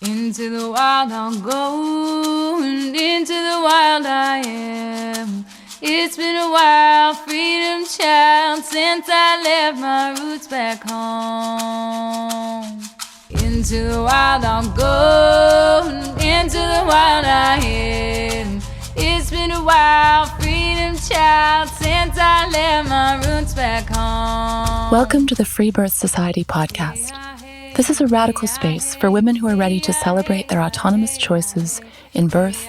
Into the wild I'll go, and into the wild I am. It's been a while, freedom child, since I left my roots back home. Into the wild I'll go, and into the wild I am. It's been a while, freedom child, since I left my roots back home. Welcome to the Free Birth Society podcast. This is a radical space for women who are ready to celebrate their autonomous choices in birth,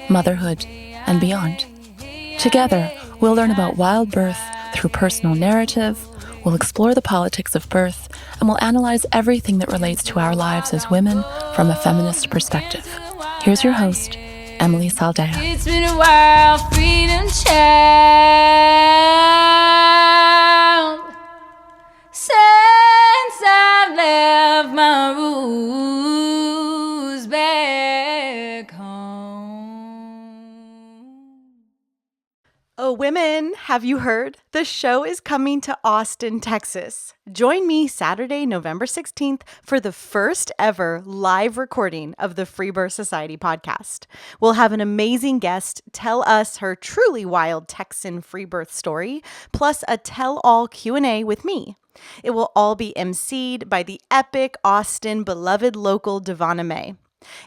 motherhood, and beyond. Together, we'll learn about wild birth through personal narrative, we'll explore the politics of birth, and we'll analyze everything that relates to our lives as women from a feminist perspective. Here's your host, Emily Saldea. It's been a while, freedom child, since I left my roots back home. Oh, women, have you heard? The show is coming to Austin, Texas. Join me Saturday, November 16th for the first ever live recording of the Free Birth Society podcast. We'll have an amazing guest tell us her truly wild Texan free birth story, plus a tell-all Q&A with me. It will all be emceed by the epic Austin beloved local Devonna May.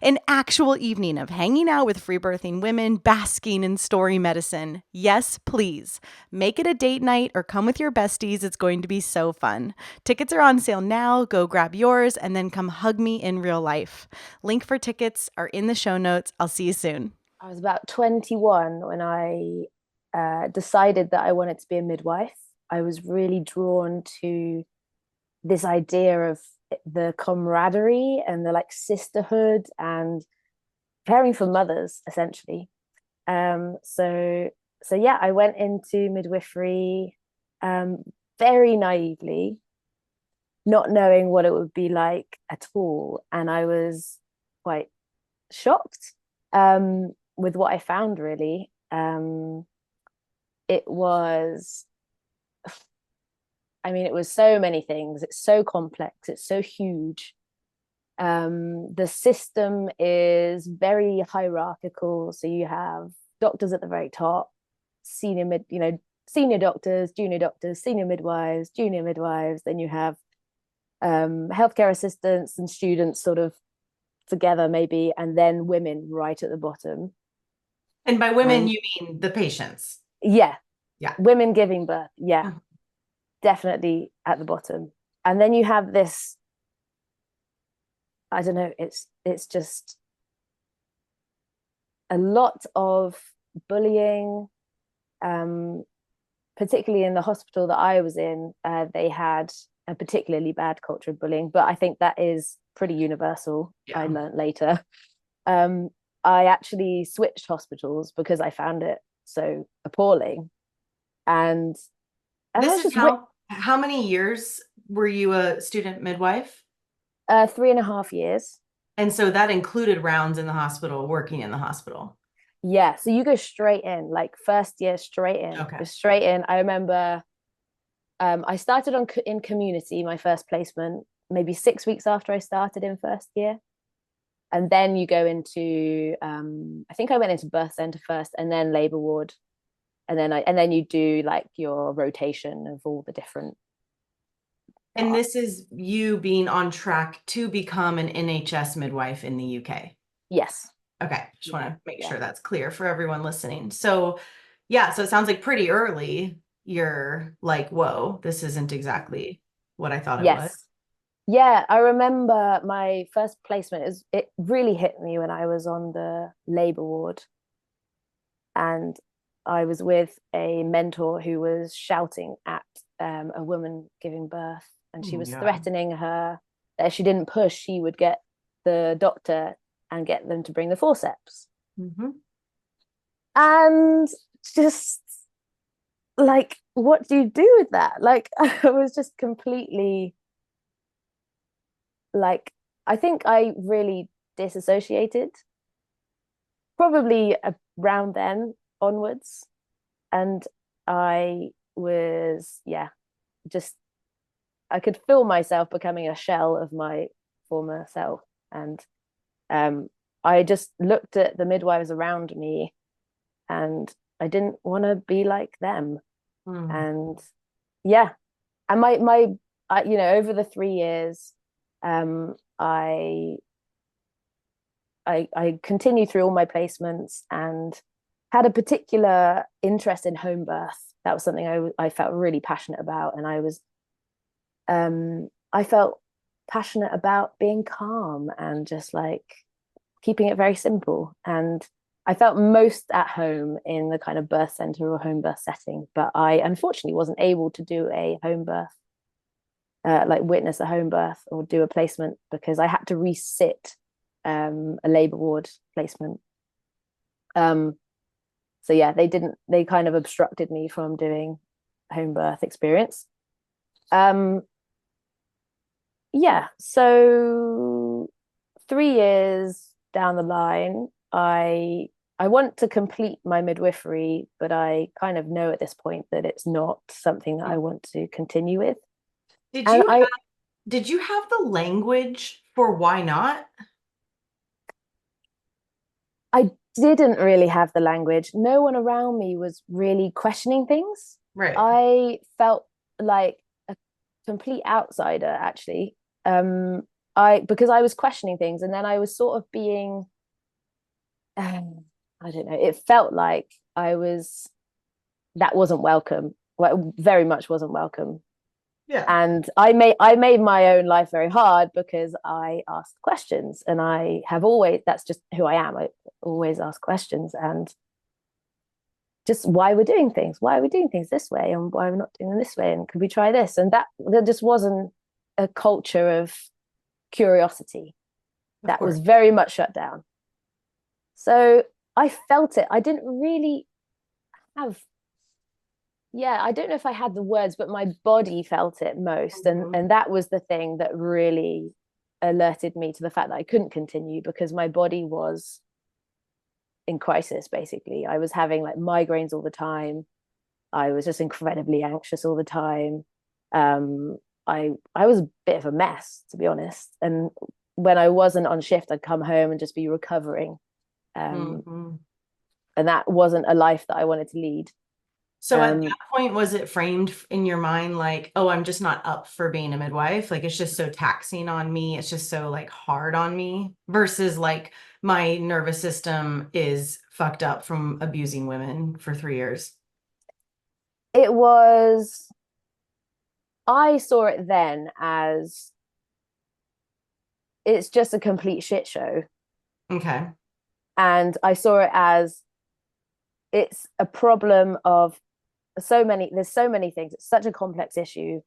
An actual evening of hanging out with free birthing women, basking in story medicine. Yes, please. Make it a date night or come with your besties. It's going to be so fun. Tickets are on sale now. Go grab yours and then come hug me in real life. Link for tickets are in the show notes. I'll see you soon. I was about 21 when I decided that I wanted to be a midwife. I was really drawn to this idea of the camaraderie and the sisterhood and caring for mothers, essentially. So yeah, I went into midwifery very naively, not knowing what it would be like at all, and I was quite shocked with what I found. Really, it was so many things. It's so complex. It's so huge. The system is very hierarchical. So you have doctors at the very top, senior doctors, junior doctors, senior midwives, junior midwives. Then you have healthcare assistants and students sort of together maybe, and then women right at the bottom. And by women, you mean the patients? Yeah. Yeah. Women giving birth. Yeah. Mm-hmm. Definitely at the bottom. And then you have this, I don't know, it's just a lot of bullying, particularly in the hospital that I was in. They had a particularly bad culture of bullying, but I think that is pretty universal. Yeah. I learned later. I actually switched hospitals because I found it so appalling. And this is how many years were you a student midwife? 3.5 years. And so that included rounds in the hospital, working in the hospital. Yeah. So you go straight in, first year straight in. Okay. Go straight in. I remember I started in community, my first placement, maybe 6 weeks after I started in first year. And then you go into, I think I went into birth center first and then labor ward. And then you do your rotation of all the different. And this is you being on track to become an NHS midwife in the UK. Yes. Okay. Just want to make sure that's clear for everyone listening. So yeah, so it sounds like pretty early you're like, whoa, this isn't exactly what I thought it was. Yeah. I remember my first placement it really hit me when I was on the labor ward. And I was with a mentor who was shouting at a woman giving birth, and she was threatening her that if she didn't push, she would get the doctor and get them to bring the forceps. Mm-hmm. And just what do you do with that? I was just completely I think I really disassociated probably around then onwards, and I was I could feel myself becoming a shell of my former self, and I just looked at the midwives around me and I didn't want to be like them. And yeah, and over the 3 years, I continued through all my placements and had a particular interest in home birth. That was something I felt really passionate about, and I felt passionate about being calm and just like keeping it very simple. And I felt most at home in the kind of birth center or home birth setting, but I unfortunately wasn't able to do a home birth, like witness a home birth or do a placement, because I had to resit a labor ward placement. So yeah, they kind of obstructed me from doing home birth experience. Yeah, so 3 years down the line, I want to complete my midwifery, but I kind of know at this point that it's not something that I want to continue with. Did you have the language for why not? I didn't really have the language. No one around me was really questioning things. Right. I felt like a complete outsider, actually. Because I was questioning things, and then I was sort of being, I don't know, it felt like that wasn't welcome. Well, very much wasn't welcome. Yeah. And I made my own life very hard because I asked questions, and I have always, that's just who I am. I always ask questions, and just why we're doing things this way, and why we're not doing them this way, and could we try this? And there just wasn't a culture of curiosity. That was very much shut down. So I felt it. I didn't really have, I don't know if I had the words, but my body felt it most. And that was the thing that really alerted me to the fact that I couldn't continue, because my body was in crisis, basically. I was having like migraines all the time. I was just incredibly anxious all the time. I was a bit of a mess, to be honest. And when I wasn't on shift, I'd come home and just be recovering. And that wasn't a life that I wanted to lead. So at that point, was it framed in your mind like, oh, I'm just not up for being a midwife? Like, it's just so taxing on me. It's just so like hard on me, versus like my nervous system is fucked up from abusing women for 3 years. I saw it then as it's just a complete shit show. Okay. And I saw it as it's a problem of there's so many things. It's such a complex issue.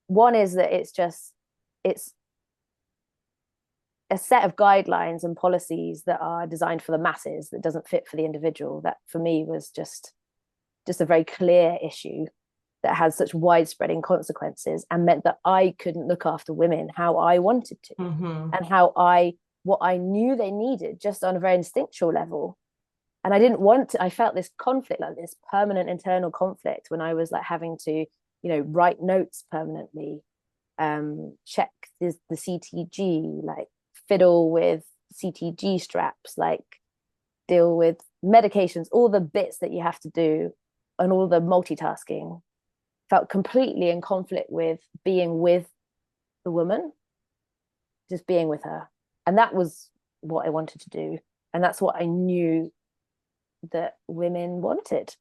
One is that it's a set of guidelines and policies that are designed for the masses that doesn't fit for the individual. That for me was just a very clear issue that has such widespreading consequences, and meant that I couldn't look after women how I wanted to, and what I knew they needed, just on a very instinctual level. And I didn't want to, I felt this conflict, like this permanent internal conflict, when I was like having to, write notes permanently, check the CTG, like fiddle with CTG straps, like deal with medications, all the bits that you have to do, and all the multitasking. Felt completely in conflict with being with the woman, just being with her. And that was what I wanted to do. And that's what I knew that women wanted.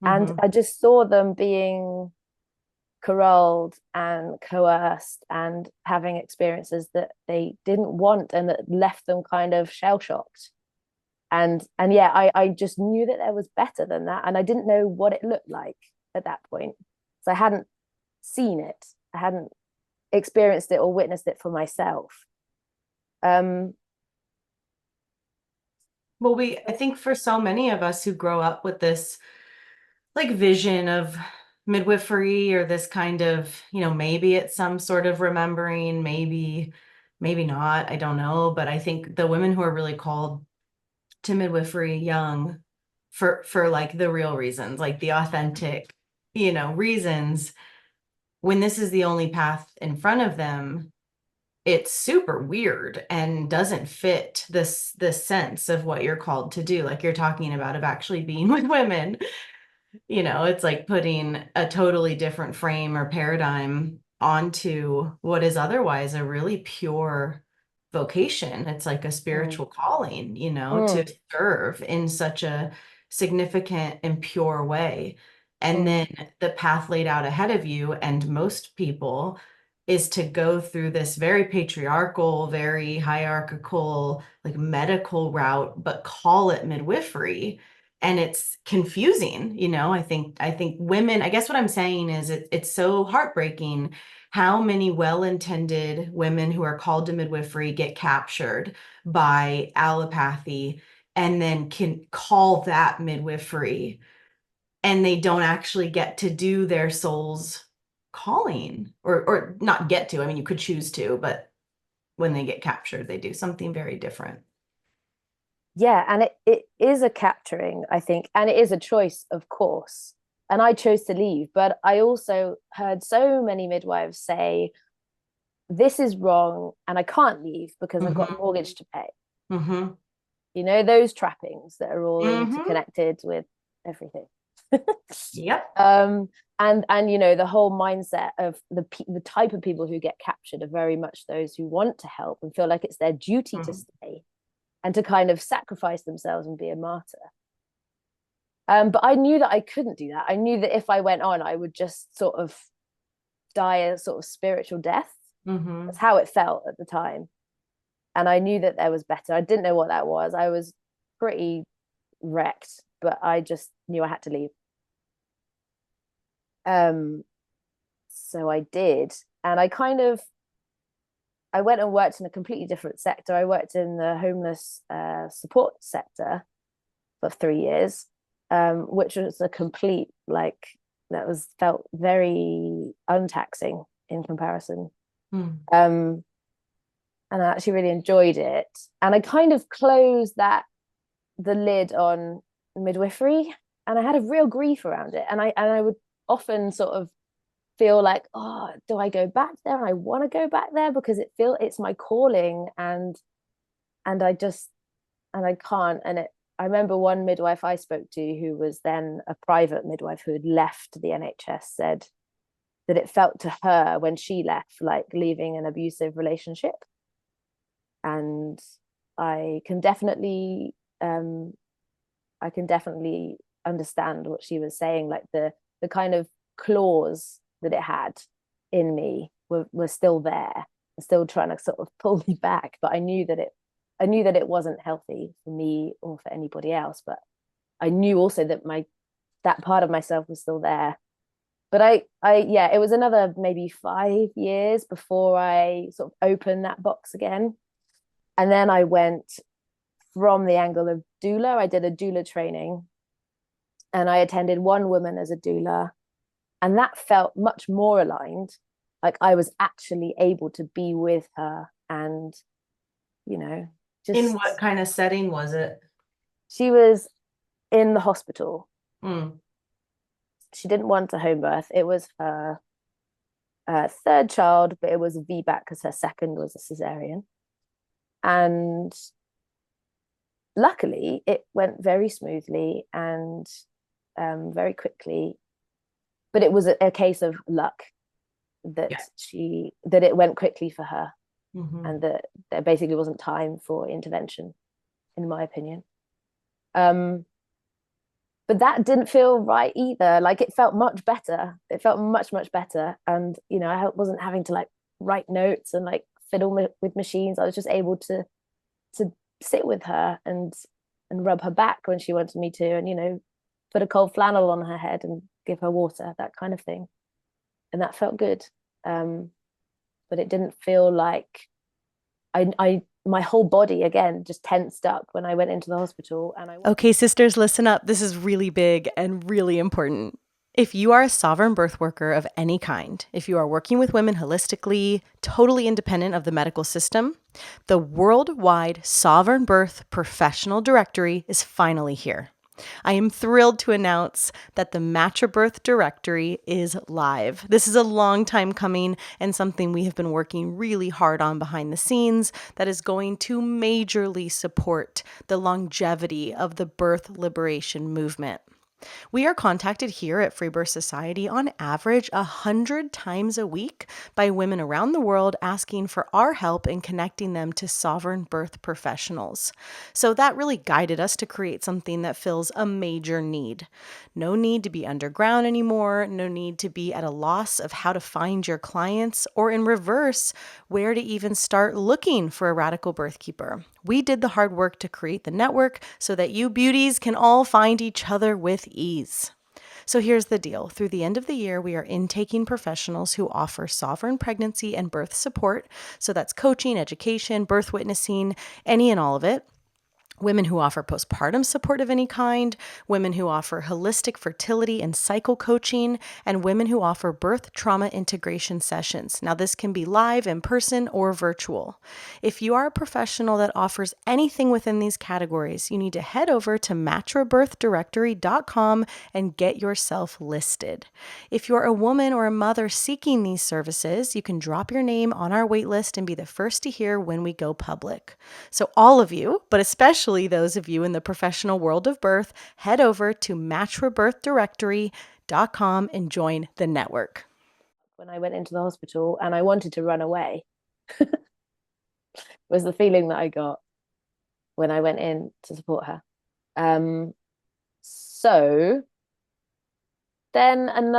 And I just saw them being corralled and coerced and having experiences that they didn't want, and that left them kind of shell-shocked. And I just knew that there was better than that. And I didn't know what it looked like at that point. So I hadn't seen it. I hadn't experienced it or witnessed it for myself. Well, I think for so many of us who grow up with this like vision of midwifery, or this kind of, maybe it's some sort of remembering, maybe not, I don't know. But I think the women who are really called to midwifery young for like the real reasons, like the authentic, reasons, when this is the only path in front of them, it's super weird and doesn't fit this sense of what you're called to do, like you're talking about, of actually being with women. It's like putting a totally different frame or paradigm onto what is otherwise a really pure vocation. It's like a Mm. spiritual calling, to Mm. serve in such a significant and pure way. And Mm. then the path laid out ahead of you, and most people, is to go through this very patriarchal, very hierarchical, like medical route, but call it midwifery. And it's confusing. I think women, I guess what I'm saying is it's so heartbreaking how many well-intended women who are called to midwifery get captured by allopathy and then can call that midwifery, and they don't actually get to do their soul's calling, or not get to. I mean, you could choose to, but when they get captured, they do something very different. Yeah, and it is a capturing, I think, and it is a choice, of course. And I chose to leave, but I also heard so many midwives say, this is wrong, and I can't leave because I've got a Mm-hmm. mortgage to pay. Mm-hmm. Those trappings that are all Mm-hmm. interconnected with everything. Yep. And the whole mindset of the type of people who get captured are very much those who want to help and feel like it's their duty to stay and to kind of sacrifice themselves and be a martyr. But I knew that I couldn't do that. I knew that if I went on, I would just sort of die a sort of spiritual death. Mm-hmm. That's how it felt at the time. And I knew that there was better. I didn't know what that was. I was pretty wrecked, but I just knew I had to leave. So I did. And I went and worked in a completely different sector. I worked in the homeless support sector for 3 years, which was a complete, felt very untaxing in comparison. And I actually really enjoyed it. And I kind of closed the lid on midwifery, and I had a real grief around it. And I would often sort of feel like, oh, do I go back there? And I want to go back there because it's my calling, and I can't. And I remember one midwife I spoke to, who was then a private midwife who had left the NHS, said that it felt to her when she left like leaving an abusive relationship. And I can definitely understand what she was saying, like the kind of claws that it had in me were still there, still trying to sort of pull me back. But I knew that it wasn't healthy for me or for anybody else. But I knew also that that part of myself was still there. But it was another maybe 5 years before I sort of opened that box again. And then I went from the angle of doula. I did a doula training, and I attended one woman as a doula. And that felt much more aligned. Like I was actually able to be with her and, just. In what kind of setting was it? She was in the hospital. Mm. She didn't want a home birth. It was her third child, but it was a VBAC because her second was a cesarean. And luckily, it went very smoothly and very quickly. But it was a case of luck that it went quickly for her, and that there basically wasn't time for intervention, in my opinion. But that didn't feel right either. Like it felt much better. It felt much, much better. And, I wasn't having to like write notes and like fiddle with machines. I was just able to sit with her and rub her back when she wanted me to, and, put a cold flannel on her head and give her water, that kind of thing. And that felt good. But it didn't feel like my whole body again just tensed up when I went into the hospital. Okay, sisters, listen up. This is really big and really important. If you are a sovereign birth worker of any kind, if you are working with women holistically, totally independent of the medical system, the worldwide Sovereign Birth Professional Directory is finally here. I am thrilled to announce that the Match a Birth directory is live. This is a long time coming and something we have been working really hard on behind the scenes that is going to majorly support the longevity of the birth liberation movement. We are contacted here at Free Birth Society on average 100 times a week by women around the world asking for our help in connecting them to sovereign birth professionals. So that really guided us to create something that fills a major need. No need to be underground anymore, no need to be at a loss of how to find your clients, or in reverse, where to even start looking for a radical birth keeper. We did the hard work to create the network so that you beauties can all find each other with ease. So here's the deal. Through the end of the year, we are intaking professionals who offer sovereign pregnancy and birth support. So that's coaching, education, birth witnessing, any and all of it. Women who offer postpartum support of any kind, women who offer holistic fertility and cycle coaching, and women who offer birth trauma integration sessions. Now, this can be live, in person, or virtual. If you are a professional that offers anything within these categories, you need to head over to matchabirthdirectory.com and get yourself listed. If you're a woman or a mother seeking these services, you can drop your name on our waitlist and be the first to hear when we go public. So all of you, but especially those of you in the professional world of birth, head over to matchabirthdirectory.com and join the network. When I went into the hospital and I wanted to run away, was the feeling that I got when I went in to support her. So then I'm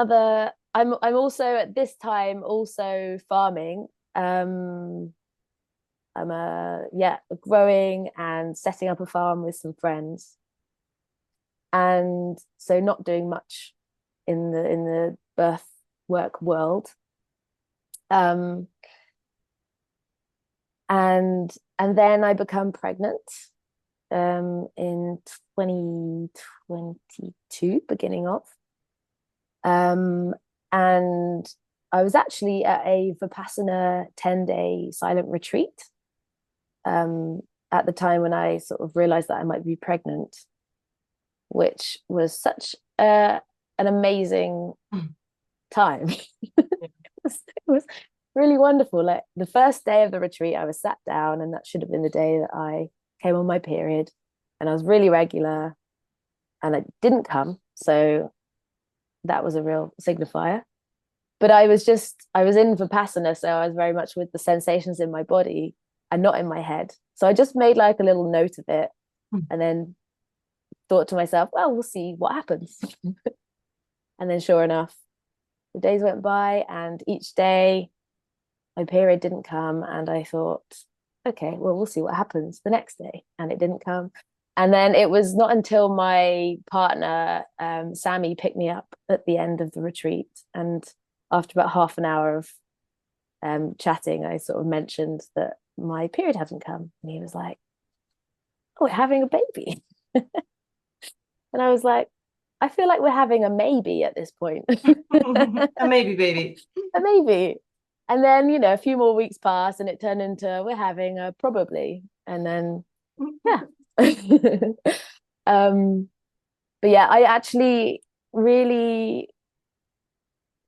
also at this time also farming. I'm growing and setting up a farm with some friends, and so not doing much in the birth work world. And then I become pregnant in 2022, beginning of, and I was actually at a Vipassana 10-day silent retreat at the time when I sort of realized that I might be pregnant, which was such an amazing time. It was really wonderful. Like the first day of the retreat, I was sat down, and that should have been the day that I came on my period, and I was really regular, and it didn't come. So that was a real signifier. But I was in Vipassana, so I was very much with the sensations in my body and not in my head. So I just made like a little note of it, and then thought to myself, well, we'll see what happens. And then sure enough, the days went by, and each day my period didn't come, and I thought, okay, well, we'll see what happens the next day. And it didn't come. And then it was not until my partner, Sammy, picked me up at the end of the retreat, and after about half an hour of chatting, I sort of mentioned that my period hadn't come, and he was like, oh, we're having a baby. And I was like, I feel like we're having a maybe at this point. A maybe baby. A maybe. And then, a few more weeks passed, and it turned into we're having a probably. And then yeah. But yeah, I actually really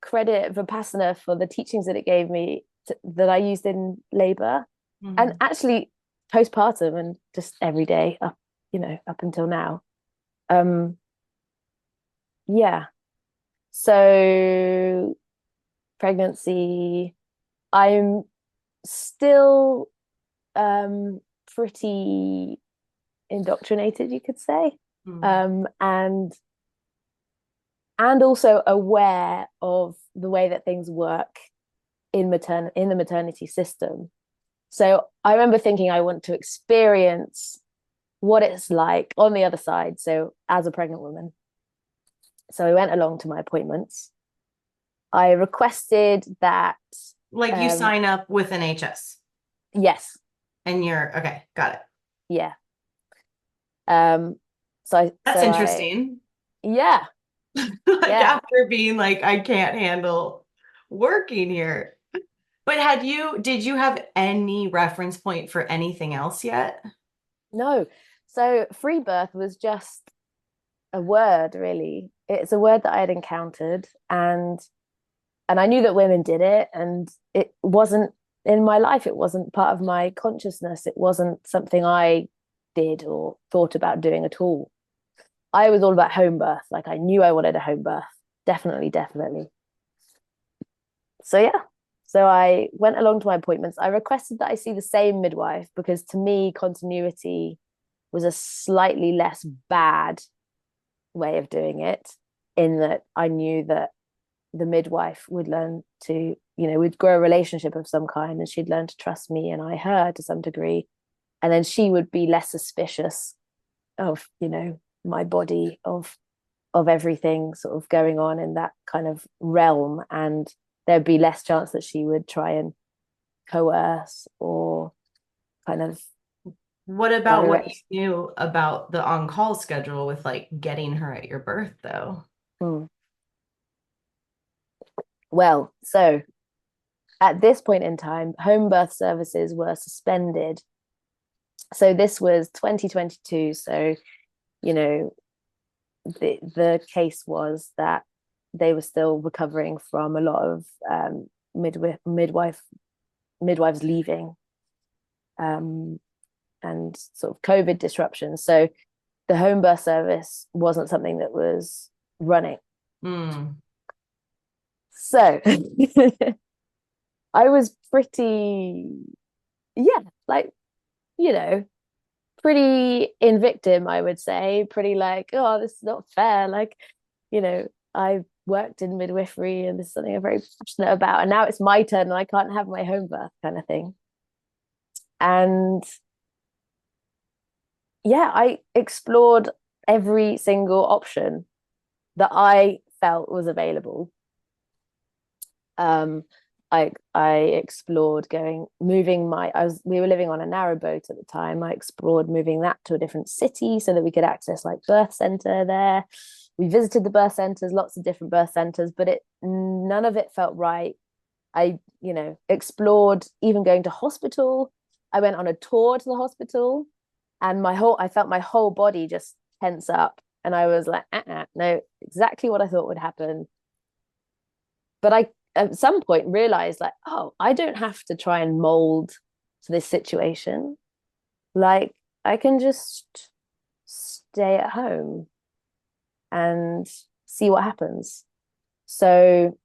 credit Vipassana for the teachings that it gave me that I used in labor, and actually postpartum, and just every day up until now. So pregnancy, I'm still pretty indoctrinated, you could say, and also aware of the way that things work in the maternity system. So I remember thinking I want to experience what it's like on the other side, so as a pregnant woman. So I went along to my appointments. I requested that you sign up with NHS. Yes. And you're okay, got it. Yeah. That's interesting. Yeah. After being like, I can't handle working here. But did you have any reference point for anything else yet? No. So free birth was just a word, really. It's a word that I had encountered, and I knew that women did it, and it wasn't in my life. It wasn't part of my consciousness. It wasn't something I did or thought about doing at all. I was all about home birth. Like I knew I wanted a home birth. Definitely, definitely. So yeah. So I went along to my appointments. I requested that I see the same midwife because to me, continuity was a slightly less bad way of doing it, in that I knew that the midwife would learn to, we'd grow a relationship of some kind, and she'd learn to trust me and I her to some degree. And then she would be less suspicious of, my body, of everything sort of going on in that kind of realm. And there'd be less chance that she would try and coerce or kind of What about what direct. you knew about the on-call schedule with like getting her at your birth, though? Well, so at this point in time, home birth services were suspended. So this was 2022. So, the case was that they were still recovering from a lot of midwives leaving, and sort of COVID disruption. So the home birth service wasn't something that was running. So I was pretty, like, pretty in victim, I would say, pretty like, oh, this is not fair. Like, I worked in midwifery and this is something I'm very passionate about. And now it's my turn and I can't have my home birth kind of thing. And yeah, I explored every single option that I felt was available. I explored we were living on a narrow boat at the time. I explored moving that to a different city so that we could access like birth center there. We visited the birth centers, lots of different birth centers, but none of it felt right. I, explored even going to hospital. I went on a tour to the hospital, and I felt my whole body just tense up, and I was like, no, exactly what I thought would happen. But I at some point realized, like, oh, I don't have to try and mold to this situation. Like, I can just stay at home and see what happens. So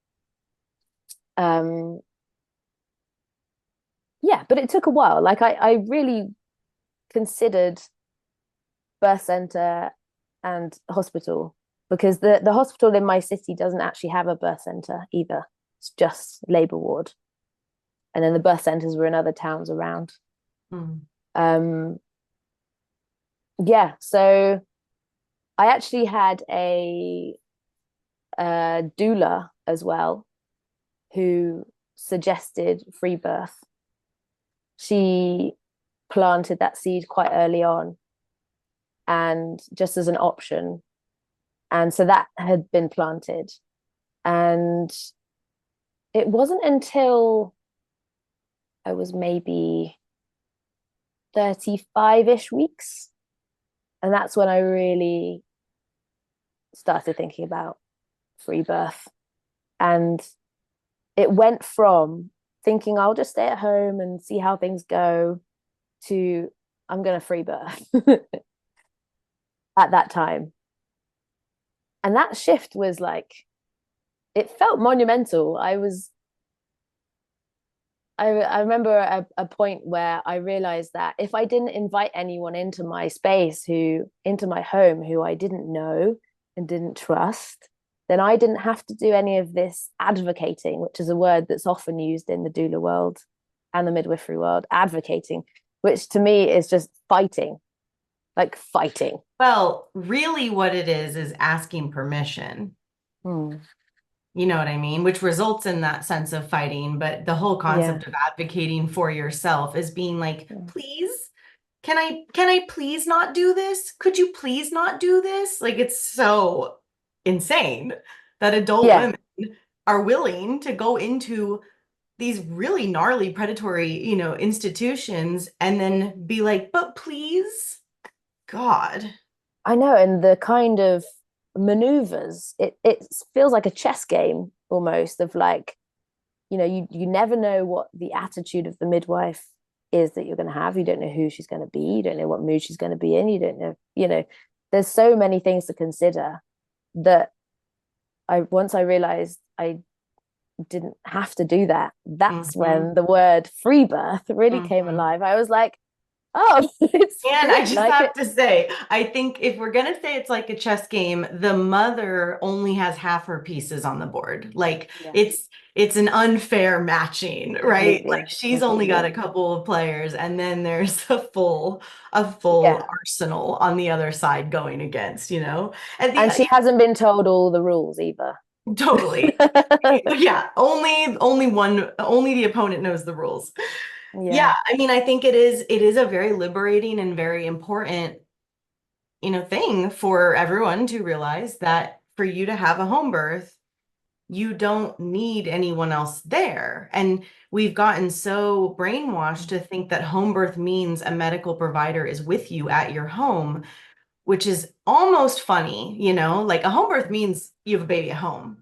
but it took a while. Like I really considered birth center and hospital, because the hospital in my city doesn't actually have a birth center either. It's just labor ward. And then the birth centers were in other towns around. So I actually had a doula as well, who suggested free birth. She planted that seed quite early on, and just as an option. And so that had been planted. And it wasn't until I was maybe 35-ish weeks. And that's when I really started thinking about free birth. And it went from thinking I'll just stay at home and see how things go to I'm going to free birth at that time. And that shift was like, it felt monumental. I remember a point where I realized that if I didn't invite anyone into my space, into my home, who I didn't know and didn't trust, then I didn't have to do any of this advocating, which is a word that's often used in the doula world and the midwifery world, advocating, which to me is just fighting, like fighting. Well, really what it is asking permission. You know what I mean? Which results in that sense of fighting. But the whole concept of advocating for yourself is being like, please, can I please not do this? Could you please not do this? Like, it's so insane that adult women are willing to go into these really gnarly predatory, institutions and then be like, but please, God. I know, and the kind of maneuvers, it feels like a chess game almost, of like, you never know what the attitude of the midwife is that you're going to have. You don't know who she's going to be. You don't know what mood she's going to be in. You don't know, there's so many things to consider that once I realized I didn't have to do that, that's Mhm. when the word free birth really came Mhm. alive. I was like, oh, it's And I free. just Like have it. to say, I think if we're gonna say it's like a chess game, the mother only has half her pieces on the board. Like Yeah, it's an unfair matching, right? Like completely, she's only got completely. a couple of players, and then there's a full Yeah. arsenal on the other side going against, you know? And And she the hasn't been told all the rules either. totally. Yeah, only the opponent knows the rules. Yeah, Yeah. I mean, I think it is a very liberating and very important, thing for everyone to realize that for you to have a home birth, you don't need anyone else there. And we've gotten so brainwashed to think that home birth means a medical provider is with you at your home, which is almost funny, like a home birth means you have a baby at home.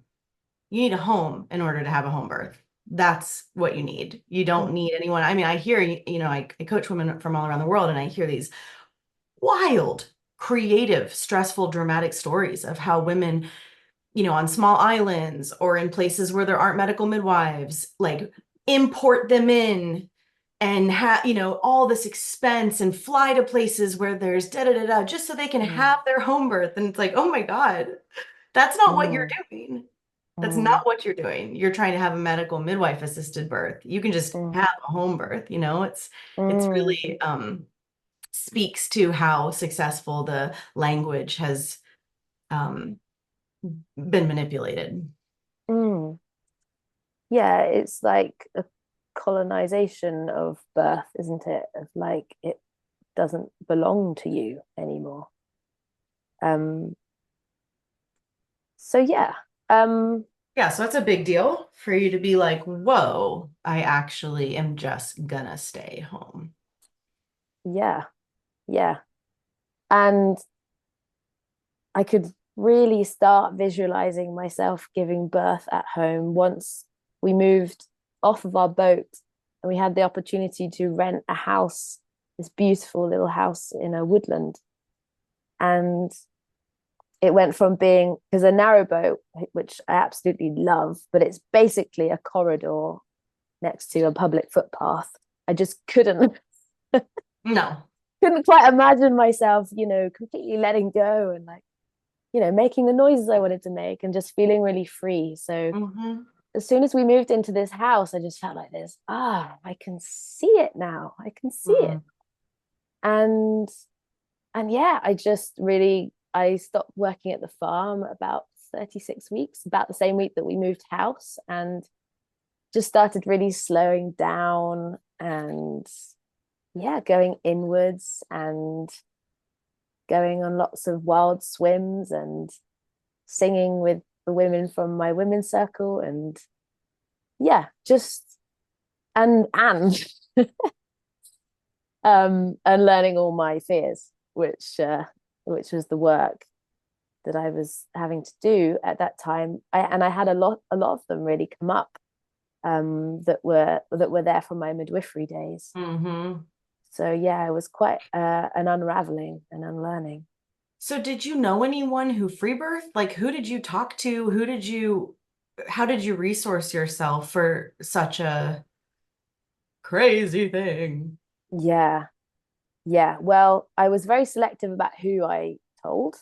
You need a home in order to have a home birth. That's what you need. You don't need anyone. I mean, I hear, I coach women from all around the world, and I hear these wild, creative, stressful, dramatic stories of how women, on small islands or in places where there aren't medical midwives, like import them in and have, all this expense and fly to places where there's da da da da just so they can Mm, have their home birth. And it's like, oh my God, that's not what you're mm, doing. That's mm, not what you're doing. You're trying to have a medical midwife assisted birth. You can just mm, have a home birth, it's mm, really speaks to how successful the language has um been manipulated. mm. Yeah, it's like a colonization of birth, isn't it? Of like it doesn't belong to you anymore. Um, so yeah. Um, Yeah, so it's a big deal for you to be like, whoa, I actually am just gonna stay home. yeah, yeah. And I could really start visualizing myself giving birth at home once we moved off of our boat and we had the opportunity to rent a house, this beautiful little house in a woodland. And it went from being, because a narrowboat, which I absolutely love, but it's basically a corridor next to a public footpath. I just No. couldn't quite imagine myself, completely letting go and like, making the noises I wanted to make and just feeling really free. So Hmm. as soon as we moved into this house, I just felt like this, I can see it now. I can see it. Mm. And yeah, I stopped working at the farm about 36 weeks, about the same week that we moved house, and just started really slowing down and yeah, going inwards and going on lots of wild swims and singing with the women from my women's circle, and yeah, just and and learning all my fears, which was the work that I was having to do at that time. I had a lot of them really come up, that were there from my midwifery days. Hmm. So yeah, it was quite an unraveling and unlearning. So did you know anyone who free birthed? Like who did you talk to? How did you resource yourself for such a crazy thing? Yeah, yeah. Well, I was very selective about who I told.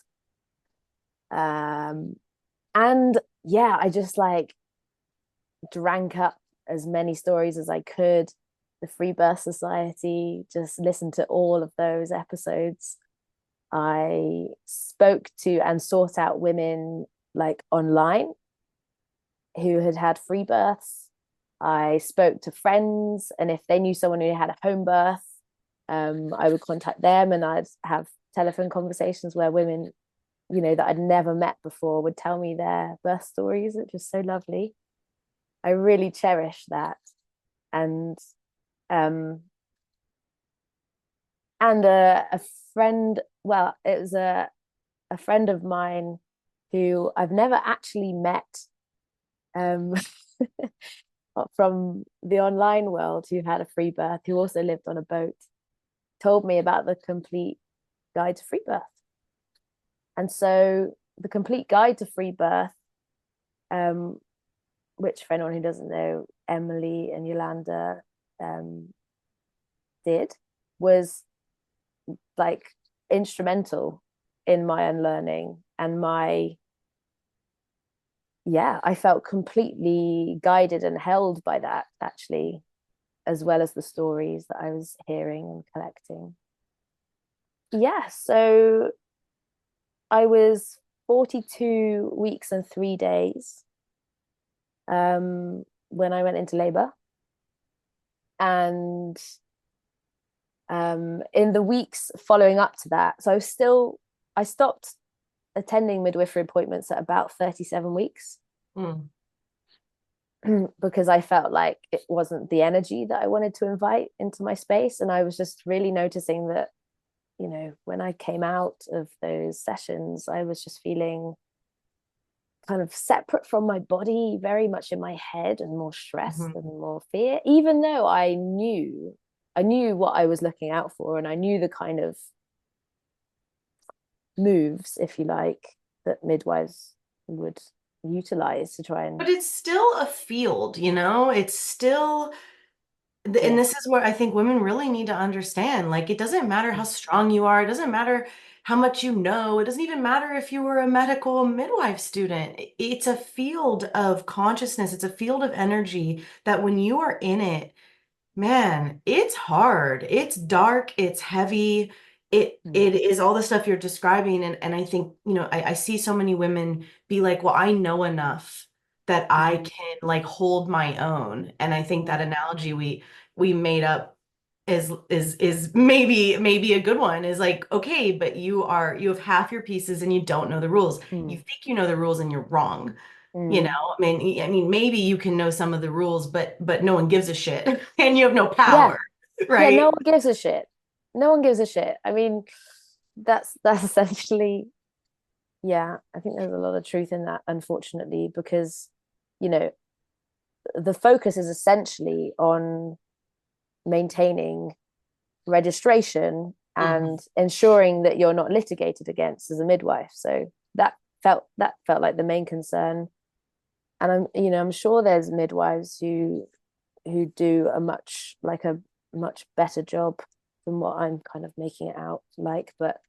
Um, and yeah, I just like drank up as many stories as I could. The Free Birth Society, just listened to all of those episodes. I spoke to and sought out women like online who had had free births. I spoke to friends, and if they knew someone who had a home birth, I would contact them, and I'd have telephone conversations where women, that I'd never met before would tell me their birth stories, which was so lovely. I really cherish that. And um, a friend, well, it was a friend of mine who I've never actually met, um, from the online world, who had a free birth, who also lived on a boat, told me about the complete guide to free birth. And so the complete guide to free birth, which for anyone who doesn't know, Emily and Yolanda did, was like instrumental in my unlearning and my, I felt completely guided and held by that, actually, as well as the stories that I was hearing and collecting. So I was 42 weeks and 3 days when I went into labor. And in the weeks following up to that, so I stopped attending midwifery appointments at about 37 weeks. Because I felt like it wasn't the energy that I wanted to invite into my space. And I was just really noticing that, when I came out of those sessions, I was just feeling kind of separate from my body, very much in my head, and more stressed and more fear, even though I knew what I was looking out for, and I knew the kind of moves, if you like, that midwives would utilize to try and. But it's still a field, it's still, and this is where I think women really need to understand, like, it doesn't matter how strong you are, it doesn't matter how much you know, it doesn't even matter if you were a medical midwife student. It's a field of consciousness, it's a field of energy that when you are in it, man, it's hard, it's dark, it's heavy. It is all the stuff you're describing. And I think, I see so many women be like, well, I know enough that I can like hold my own. And I think that analogy we made up is maybe a good one, is like, okay, but you have half your pieces and you don't know the rules. You think you know the rules and you're wrong. I mean, maybe you can know some of the rules, but no one gives a shit and you have no power, right? No one gives a shit. No one gives a shit. I mean, that's essentially, I think there's a lot of truth in that, unfortunately, because, the focus is essentially on maintaining registration and ensuring that you're not litigated against as a midwife. So that felt like the main concern. And I'm sure there's midwives who do a much better job than what I'm kind of making it out like. But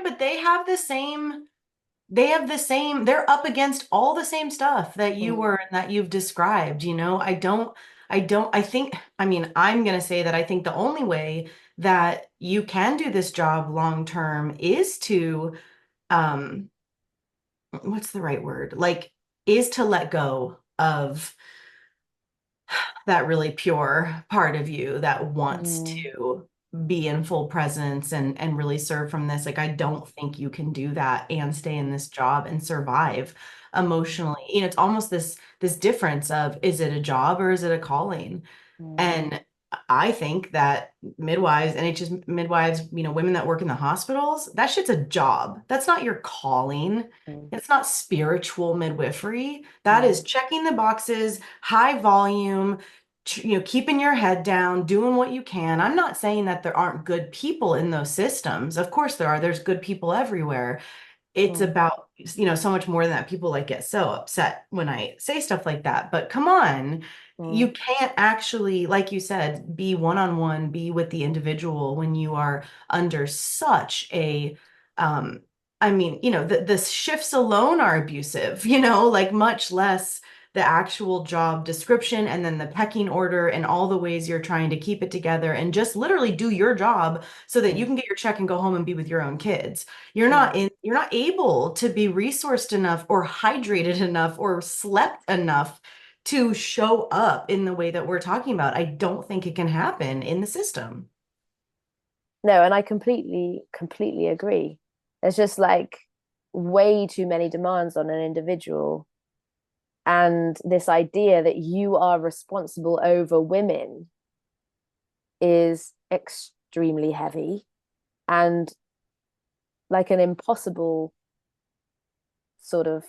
but they're up against all the same stuff that you were and that you've described. I'm going to say that I think the only way that you can do this job long term is to, what's the right word? Like, is to let go of that really pure part of you that wants to be in full presence and really serve from this. Like, I don't think you can do that and stay in this job and survive emotionally. It's almost this difference of, is it a job or is it a calling? And I think that midwives, NHS midwives, women that work in the hospitals, that shit's a job. That's not your calling. It's not spiritual midwifery. That is checking the boxes, high volume, keeping your head down, doing what you can. I'm not saying that there aren't good people in those systems. Of course there are. There's good people everywhere. It's about, so much more than that. People like get so upset when I say stuff like that. But come on, you can't actually, like you said, be one-on-one, be with the individual when you are under such a, the shifts alone are abusive, like much less the actual job description and then the pecking order and all the ways you're trying to keep it together and just literally do your job so that you can get your check and go home and be with your own kids. You're not able to be resourced enough or hydrated enough or slept enough to show up in the way that we're talking about. I don't think it can happen in the system. No, and I completely agree. There's just like way too many demands on an individual. And this idea that you are responsible over women is extremely heavy. And like an impossible sort of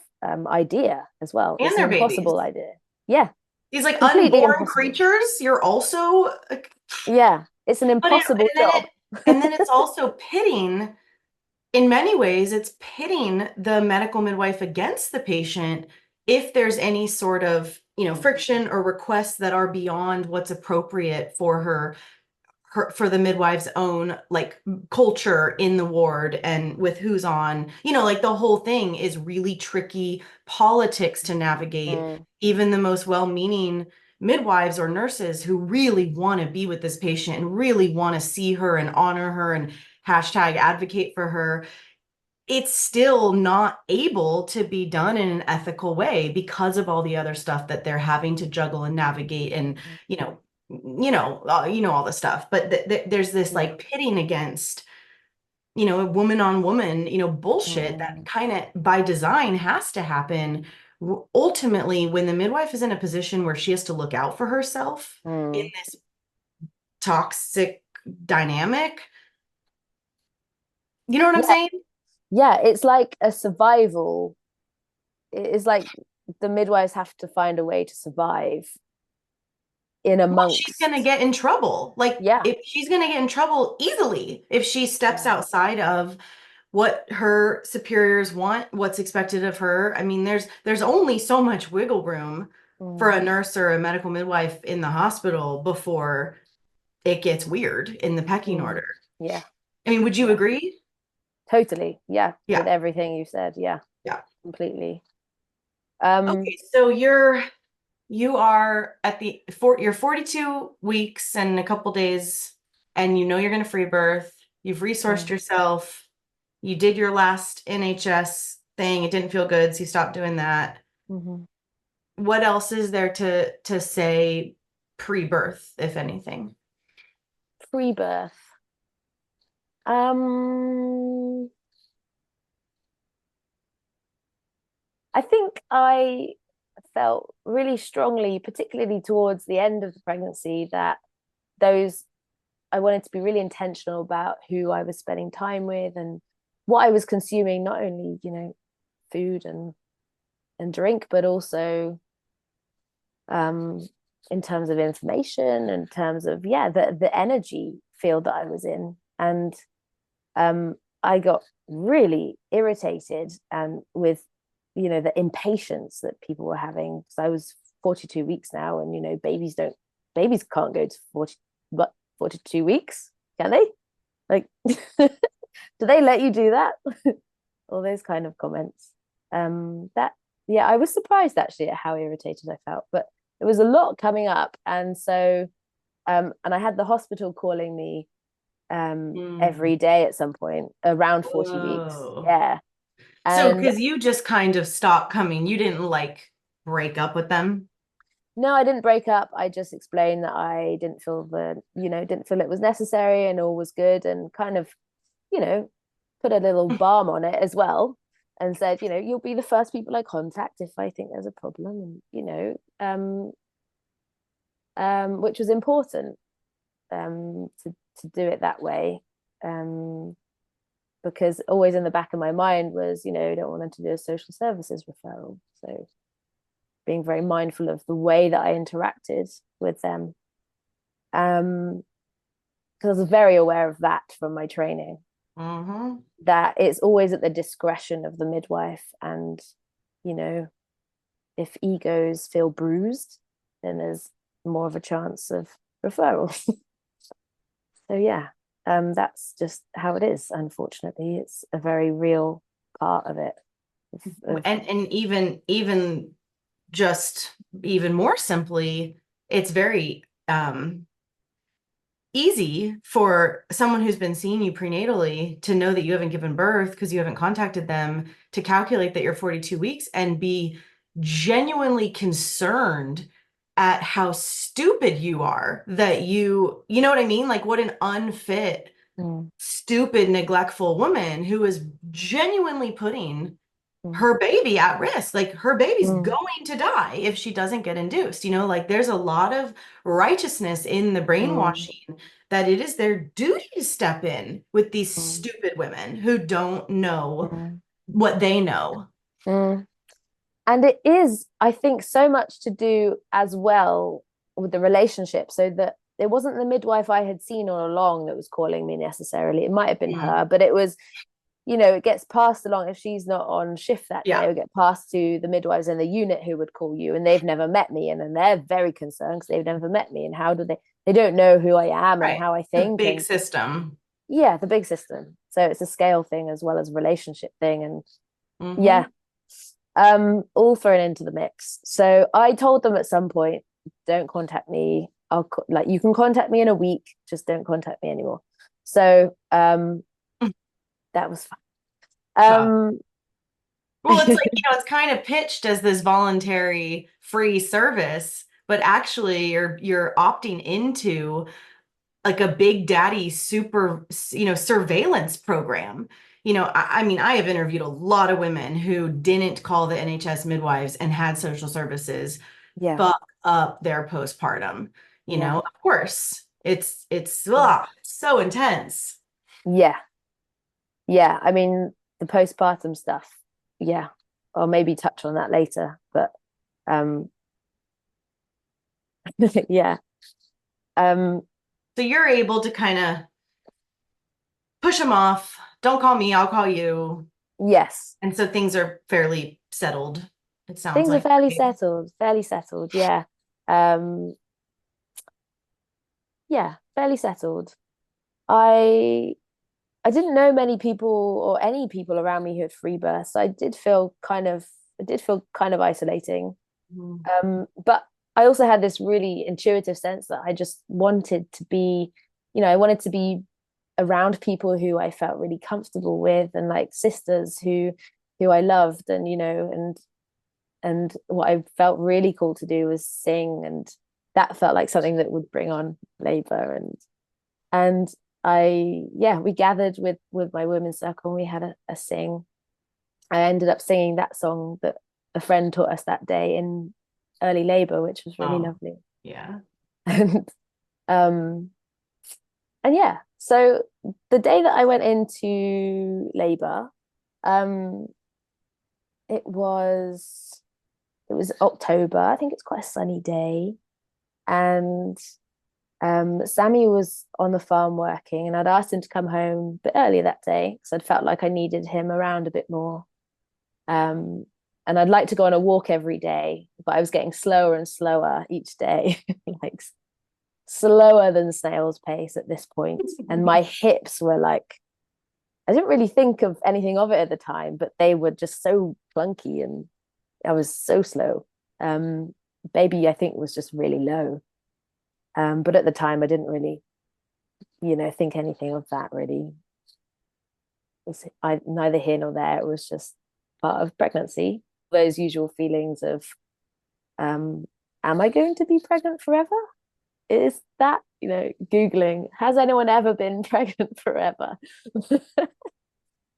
idea as well. And It's an their babies. impossible idea. Yeah, These like completely unborn impossible. creatures, you're also Yeah, it's an but it, impossible and then job. it and then it's also pitting, in many ways, it's pitting the medical midwife against the patient if there's any sort of, friction or requests that are beyond what's appropriate for her for the midwife's own like culture in the ward and with who's on, like the whole thing is really tricky politics to navigate. Mm, Even the most well-meaning midwives or nurses who really want to be with this patient and really want to see her and honor her and hashtag advocate for her, it's still not able to be done in an ethical way because of all the other stuff that they're having to juggle and navigate and all the stuff. But there's this like pitting against a woman on woman bullshit that kind of by design has to happen. Ultimately, when the midwife is in a position where she has to look out for herself in this toxic dynamic, you know what I'm saying? yeah, it's like a survival. It's like the midwives have to find a way to survive in Well, she's amongst. gonna get in trouble. Like, Yeah, if she's gonna get in trouble easily if she steps outside of what her superiors want, what's expected of her. I mean, there's only so much wiggle room for a nurse or a medical midwife in the hospital before it gets weird in the pecking order. Yeah, I mean, would you agree? totally. Yeah, Yeah. with everything you said. Yeah, Yeah. completely. Okay, so you are at you're 42 weeks and a couple days, and you're going to free birth. You've resourced yourself. You did your last NHS thing. It didn't feel good, so you stopped doing that. What else is there to say pre-birth, if anything? Pre-birth. I think I felt really strongly, particularly towards the end of the pregnancy, that I wanted to be really intentional about who I was spending time with and what I was consuming, not only, food and drink, but also in terms of information, in terms of, the energy field that I was in. And I got really irritated and with the impatience that people were having, because I was 42 weeks now, and babies can't go to 42 weeks, can they? Like, do they let you do that? All those kind of comments. I was surprised actually at how irritated I felt, but it was a lot coming up, and so and I had the hospital calling me every day at some point around 40 weeks. Yeah. So, And because you just kind of stopped coming, you didn't like break up with them? no, I didn't break up. I just explained that I didn't feel it was necessary and all was good, and kind of, put a little balm on it as well, and said, you'll be the first people I contact if I think there's a problem, and which was important to do it that way, because always in the back of my mind was, I don't want them to do a social services referral. So being very mindful of the way that I interacted with them. Because I was very aware of that from my training, that it's always at the discretion of the midwife. And, if egos feel bruised, then there's more of a chance of referral. So, yeah, that's just how it is. Unfortunately, it's a very real part of it. And even just even more simply, it's very easy for someone who's been seeing you prenatally to know that you haven't given birth because you haven't contacted them, to calculate that you're 42 weeks and be genuinely concerned at how stupid you are, that you know what I mean? Like, what an unfit, stupid, neglectful woman who is genuinely putting Mm. her baby at risk. Like her baby's Mm. going to die if she doesn't get induced. Like there's a lot of righteousness in the Mm. brainwashing that it is their duty to step in with these Mm. stupid women who don't know Mm. what they know. Mm. And it is, I think, so much to do as well with the relationship, so that it wasn't the midwife I had seen all along that was calling me necessarily. It might have been Mm. her, but it was, it gets passed along. If she's not on shift that day, it Yeah. would get passed to the midwives in the unit who would call you, and they've never met me. And then they're very concerned because they've never met me. And how do they don't know who I am and Right. how I The think. big And system. yeah, the big system. So it's a scale thing as well as a relationship thing. And Mm-hmm. yeah, all thrown into the mix. So I told them at some point, don't contact me. Like, you can contact me in a week, just don't contact me anymore. So that was fun. Well, Um it's like, it's kind of pitched as this voluntary free service, but actually you're opting into like a big daddy super, surveillance program. I mean, I have interviewed a lot of women who didn't call the NHS midwives and had social services yeah, fuck up their postpartum. yeah, Of course, it's yeah, so intense. yeah, yeah. I mean, the postpartum stuff, yeah. Or maybe touch on that later, but um yeah. Um So you're able to kind of push them off. Don't call me, I'll call you. yes. And so things are fairly settled, it sounds Things are like. fairly settled, yeah. Um yeah, fairly settled. I I didn't know many people or any people around me who had free births. So it did feel kind of isolating. Mhm. But I also had this really intuitive sense that I just wanted to be, I wanted to be around people who I felt really comfortable with, and like sisters who I loved. And and what I felt really cool to do was sing, and that felt like something that would bring on labor. And we gathered with my women's circle, and we had a sing. I ended up singing that song that a friend taught us that day in early labor, which was really Oh, lovely. yeah. And um and yeah, so the day that I went into labor, um it was it was October. I think it's quite a sunny day. And Sammy was on the farm working, and I'd asked him to come home a bit earlier that day because I'd felt like I needed him around a bit more. Um, and I'd like to go on a walk every day, but I was getting slower and slower each day, like slower than snail's pace at this point. And my hips were like, I didn't really think of anything of it at the time, but they were just so clunky, and I was so slow. Um, Baby, I think, was just really low. But at the time, I didn't really, think anything of that really. Neither here nor there. It was just part of pregnancy. Those usual feelings of, um, am I going to be pregnant forever? Is that, Googling, has anyone ever been pregnant forever?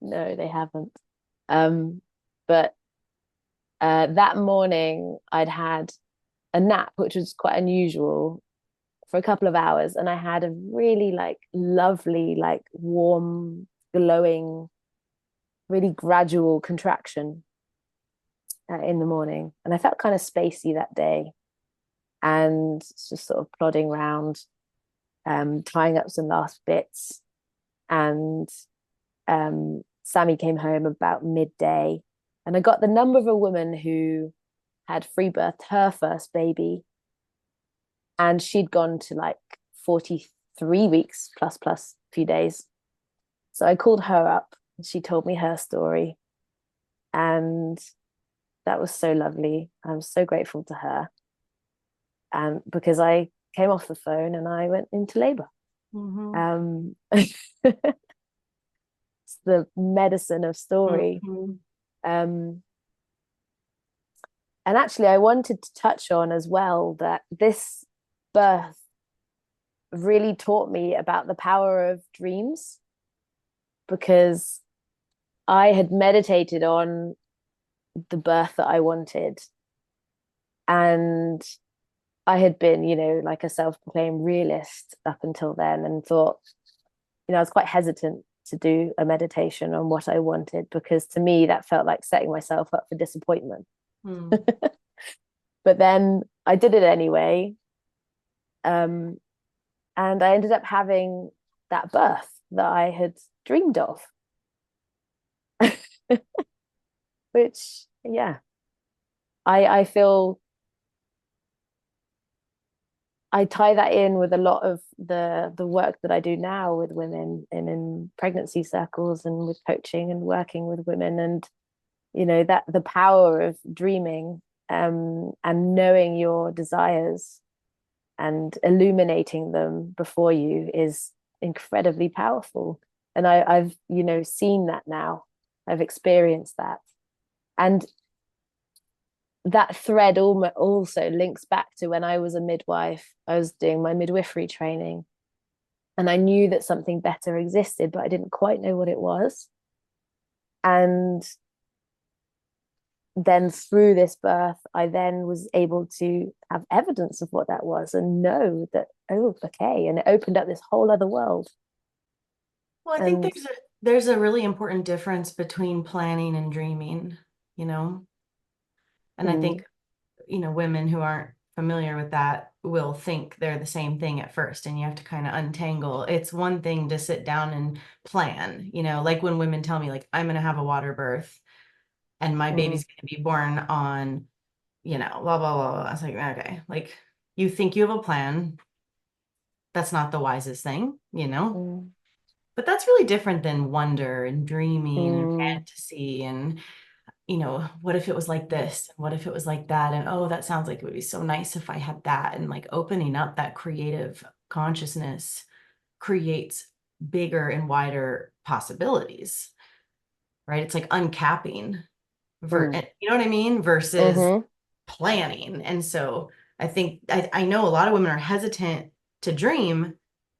No, they haven't. But that morning, I'd had a nap, which was quite unusual, for a couple of hours, and I had a really like lovely, like warm, glowing, really gradual contraction in the morning. And I felt kind of spacey that day, and just sort of plodding around, tying up some last bits. And Sammy came home about midday, and I got the number of a woman who had free birthed her first baby, and she'd gone to like 43 weeks plus a few days. So I called her up, and she told me her story, and that was so lovely. I'm so grateful to her, and because I came off the phone and I went into labor. Mhm. It's the medicine of story. Mhm. um and actually, I wanted to touch on as well that this birth really taught me about the power of dreams, because I had meditated on the birth that I wanted. And I had been, like a self-proclaimed realist up until then, and thought, I was quite hesitant to do a meditation on what I wanted, because to me that felt like setting myself up for disappointment. But then I did it anyway. And I ended up having that birth that I had dreamed of. Which, yeah, I feel I tie that in with a lot of the work that I do now with women and in pregnancy circles and with coaching and working with women. And that the power of dreaming, and knowing your desires and illuminating them before you is incredibly powerful. And I've seen that now. I've experienced that. And that thread also links back to when I was a midwife. I was doing my midwifery training, and I knew that something better existed, but I didn't quite know what it was. And then through this birth, I then was able to have evidence of what that was and know that, oh, okay. And it opened up this whole other world. Well, I think there's a really important difference between planning and dreaming, and I think, women who aren't familiar with that will think they're the same thing at first, and you have to kind of untangle. It's one thing to sit down and plan, like when women tell me, like, I'm going to have a water birth and my baby's going to be born on, blah, blah, blah. I was like, okay, like, you think you have a plan. That's not the wisest thing, but that's really different than wonder and dreaming and fantasy and, what if it was like this? What if it was like that? And, oh, that sounds like it would be so nice if I had that. And like opening up that creative consciousness creates bigger and wider possibilities, right? It's like uncapping, you know what I mean? Versus planning. And so I think, I know a lot of women are hesitant to dream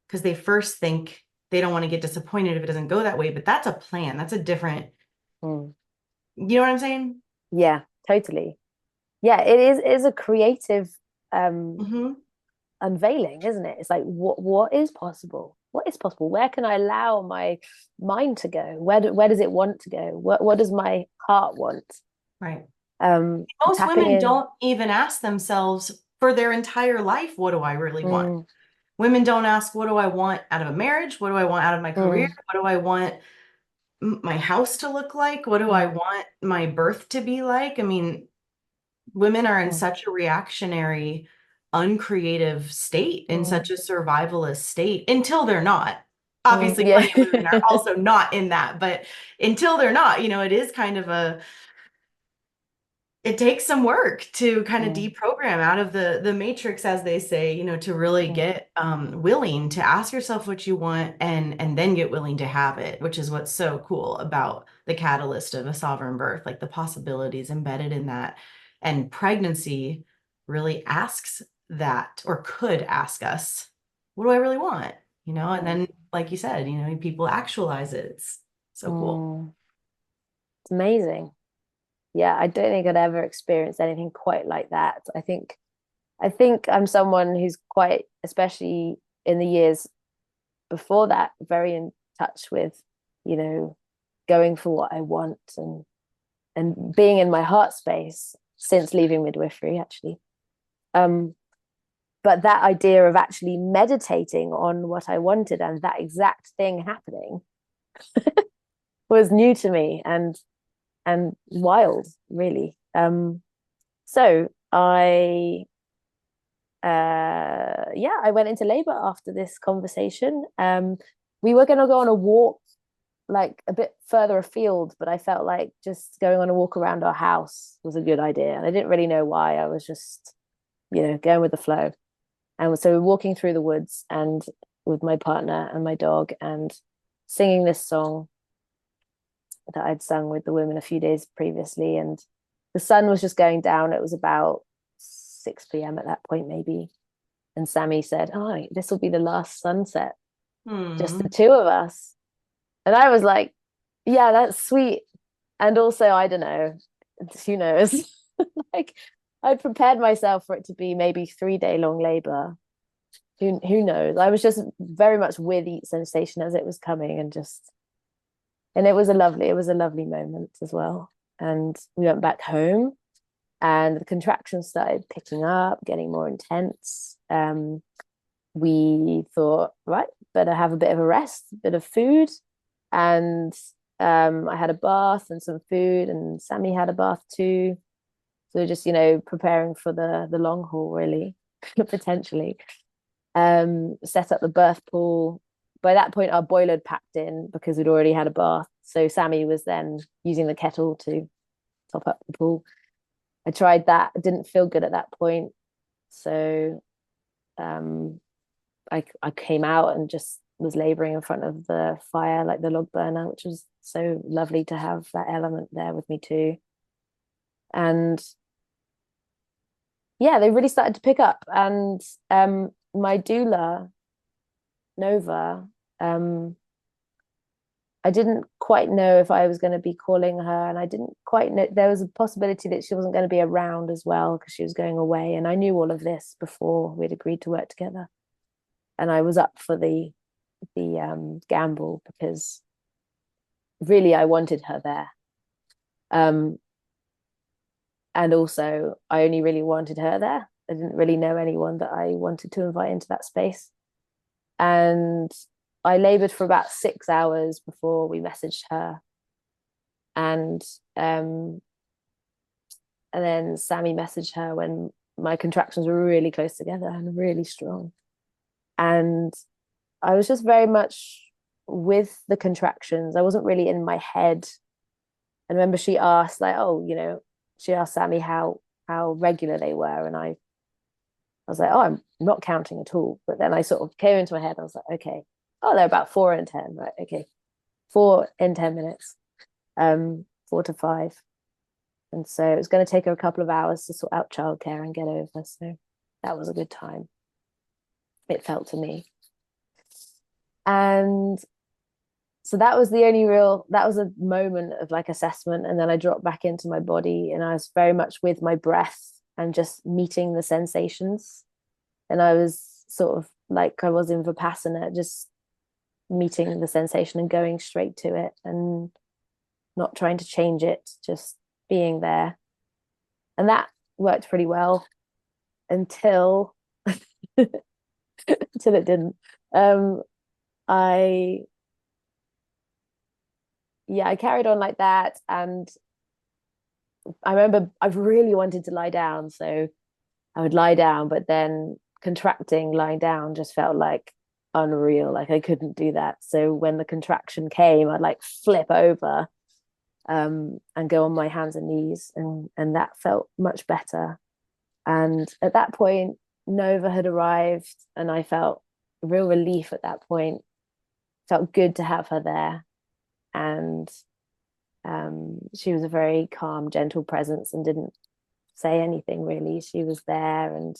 because they first think they don't want to get disappointed if it doesn't go that way, but that's a plan. That's a different, you know what I'm saying? Yeah, totally. Yeah, it is a creative unveiling, isn't it? It's like, what is possible? What is possible? Where can I allow my mind to go? Where does it want to go? What does my heart want? Right. Most women don't even ask themselves for their entire life, what do I really want? Women don't ask, what do I want out of a marriage? What do I want out of my career? What do I want my house to look like? What do I want my birth to be like? I mean, women are in such a reactionary, uncreative state, in such a survivalist state, until they're not. Obviously, plenty of women are also not in that, but until they're not, it is kind of it takes some work to kind of deprogram out of the matrix, as they say, to really get willing to ask yourself what you want and then get willing to have it, which is what's so cool about the catalyst of a sovereign birth, like the possibilities embedded in that. And pregnancy really asks that, or could ask us, what do I really want? And then, like you said, people actualize it. It's so cool. It's amazing. Yeah, I don't think I'd ever experienced anything quite like that. I think I'm someone who's quite, especially in the years before that, very in touch with, going for what I want and being in my heart space since leaving midwifery, actually. But that idea of actually meditating on what I wanted and that exact thing happening was new to me and wild, really. So I went into labor after this conversation. We were going to go on a walk, like a bit further afield, but I felt like just going on a walk around our house was a good idea, and I didn't really know why. I was just, going with the flow. And so we're walking through the woods and with my partner and my dog and singing this song that I'd sung with the women a few days previously, and the sun was just going down. It was about 6 p.m. at that point, maybe. And Sammy said, "Oh, this will be the last sunset, just the two of us." And I was like, "Yeah, that's sweet." And also, I don't know, who knows? Like, I'd prepared myself for it to be maybe 3-day long labor. Who knows? I was just very much with each sensation as it was coming, and it was a lovely moment as well. And we went back home, and the contractions started picking up, getting more intense. We thought, right, better have a bit of a rest, a bit of food. And I had a bath and some food, and Sammy had a bath too. So just, preparing for the long haul, really, potentially. Set up the birth pool. By that point, our boiler had packed in because we'd already had a bath. So Sammy was then using the kettle to top up the pool. I tried that. It didn't feel good at that point. So I came out and just was laboring in front of the fire, like the log burner, which was so lovely to have that element there with me too. And yeah, they really started to pick up. And my doula, Nova, I didn't quite know if I was going to be calling her, and I didn't quite know, there was a possibility that she wasn't going to be around as well because she was going away. And I knew all of this before we'd agreed to work together. And I was up for the gamble because really I wanted her there. And also I only really wanted her there. I didn't really know anyone that I wanted to invite into that space. And I labored for about 6 hours before we messaged her. And then Sammy messaged her when my contractions were really close together and really strong. And I was just very much with the contractions. I wasn't really in my head. I remember she asked, like, she asked Sammy how regular they were. And I was like, oh, I'm not counting at all. But then I sort of came into my head. I was like, okay, they're about 4 and 10, right? Okay, 4 in 10 minutes, 4 to 5. And so it was going to take her a couple of hours to sort out childcare and get over. So that was a good time, it felt to me. And so that was a moment of like assessment. And then I dropped back into my body, and I was very much with my breath and just meeting the sensations. And I was sort of like I was in Vipassana, just meeting the sensation and going straight to it and not trying to change it, just being there. And that worked pretty well until until it didn't. I carried on like that, and I remember I really wanted to lie down, so I would lie down, but then contracting lying down just felt like unreal, like I couldn't do that. So when the contraction came, I'd like flip over and go on my hands and knees, and that felt much better. And at that point, Nova had arrived, and I felt real relief at that point. Felt good to have her there. And she was a very calm, gentle presence and didn't say anything really. She was there and,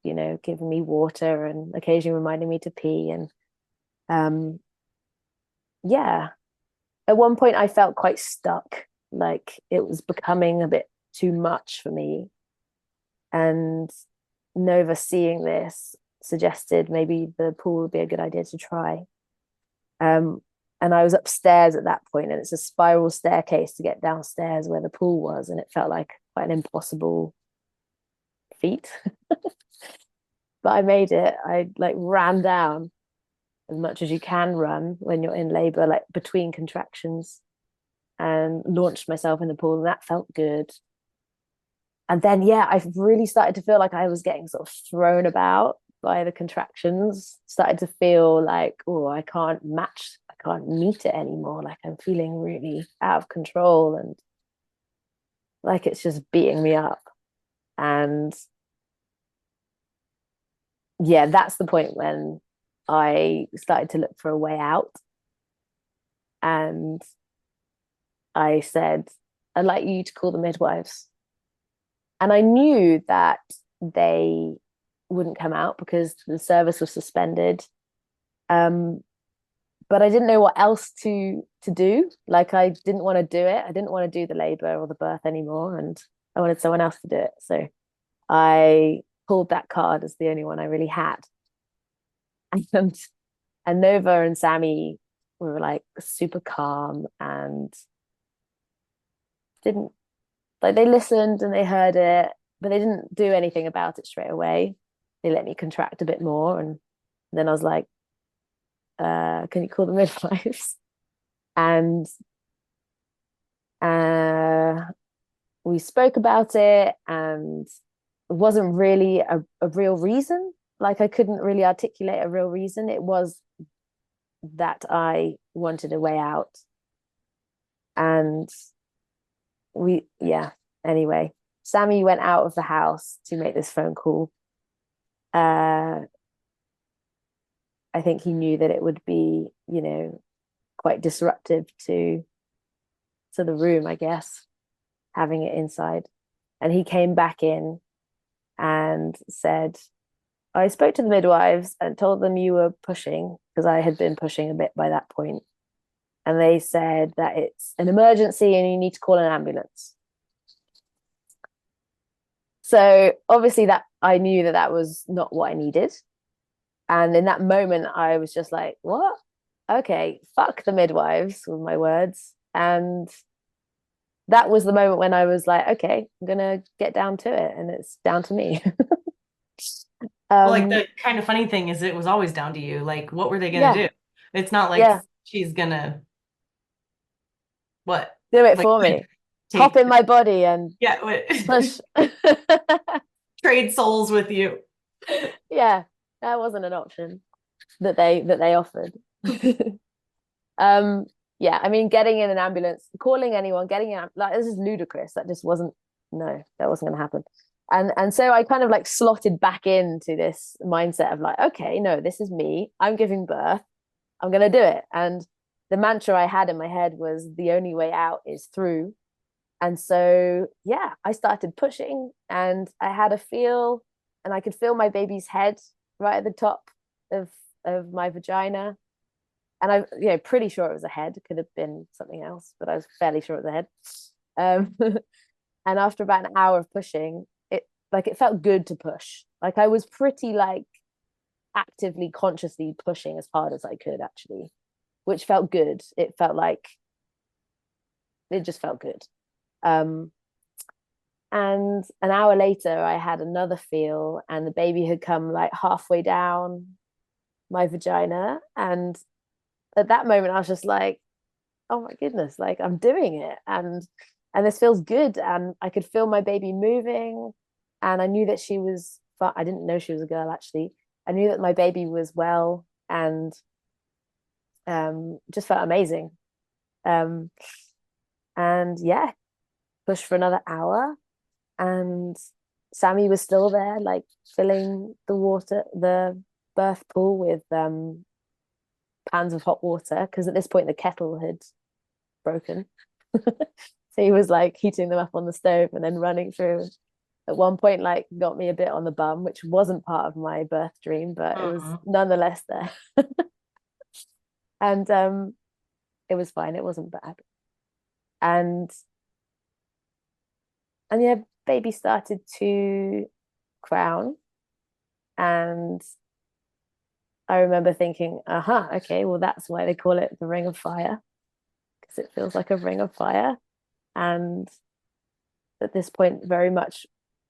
giving me water and occasionally reminding me to pee. And at one point I felt quite stuck, like it was becoming a bit too much for me. And Nova, seeing this, suggested maybe the pool would be a good idea to try. And I was upstairs at that point, and it's a spiral staircase to get downstairs where the pool was, and it felt like quite an impossible feat. But I made it. I like ran down as much as you can run when you're in labor, like between contractions, and launched myself in the pool, and that felt good. And then I really started to feel like I was getting sort of thrown about by the contractions. Started to feel like, I can't meet it anymore. Like I'm feeling really out of control and like it's just beating me up. And that's the point when I started to look for a way out. And I said, I'd like you to call the midwives. And I knew that they wouldn't come out because the service was suspended. but I didn't know what else to do. Like, I didn't want to do it. I didn't want to do the labor or the birth anymore, and I wanted someone else to do it. So I pulled that card as the only one I really had. And Nova and Sammy were like super calm and didn't, like, they listened and they heard it, but they didn't do anything about it straight away. They let me contract a bit more, and then I was like, can you call the midwives? And we spoke about it, and it wasn't really a real reason. Like, I couldn't really articulate a real reason. It was that I wanted a way out. And anyway, Sammy went out of the house to make this phone call. I think he knew that it would be, quite disruptive to the room, I guess, having it inside. And he came back in and said, I spoke to the midwives and told them you were pushing, because I had been pushing a bit by that point. And they said that it's an emergency and you need to call an ambulance. So obviously that I knew that was not what I needed. And in that moment, I was just like, what? Okay, fuck the midwives, with my words. And that was the moment when I was like, okay, I'm going to get down to it, and it's down to me. Well, like, the kind of funny thing is it was always down to you. Like, what were they going to do? It's not like she's going to, what? Do it like, for me. Hop in my body and push. Trade souls with you. Yeah, that wasn't an option that they offered. Yeah, I mean, getting in an ambulance, calling anyone, getting in, like, this is ludicrous. That just wasn't, no, that wasn't going to happen. And so I kind of like slotted back into this mindset of like, okay, no, this is me. I'm giving birth. I'm going to do it. And the mantra I had in my head was, the only way out is through. And so, yeah, I started pushing, and I had a feel, and I could feel my baby's head right at the top of my vagina. And I'm pretty sure it was a head. It could have been something else, but I was fairly sure it was a head. And after about an hour of pushing, it felt good to push. Like, I was pretty like actively, consciously pushing as hard as I could, actually, which felt good. It just felt good. And an hour later, I had another feel, and the baby had come like halfway down my vagina. And at that moment, I was just like, oh my goodness, like, I'm doing it. And this feels good. And I could feel my baby moving. And I knew that she was, I didn't know she was a girl, actually. I knew that my baby was well, and just felt amazing. And yeah, pushed for another hour, and Sammy was still there, like, filling the birth pool with pans of hot water, because at this point the kettle had broken. So he was like heating them up on the stove and then running through. At one point, like, got me a bit on the bum, which wasn't part of my birth dream, but it was nonetheless there. And it was fine. It wasn't bad. And yeah, baby started to crown. And I remember thinking, okay, well, that's why they call it the ring of fire, because it feels like a ring of fire. And at this point, very much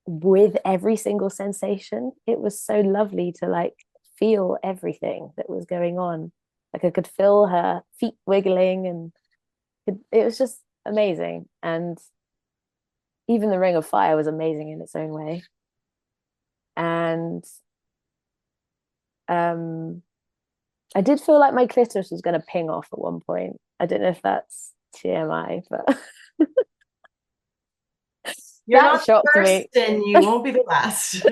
with every single sensation, it was so lovely to like feel everything that was going on. Like, I could feel her feet wiggling, and it was just amazing. And even the ring of fire was amazing in its own way. And I did feel like my clitoris was going to ping off at one point. I don't know if that's TMI, but You're not the first, and you won't be the last.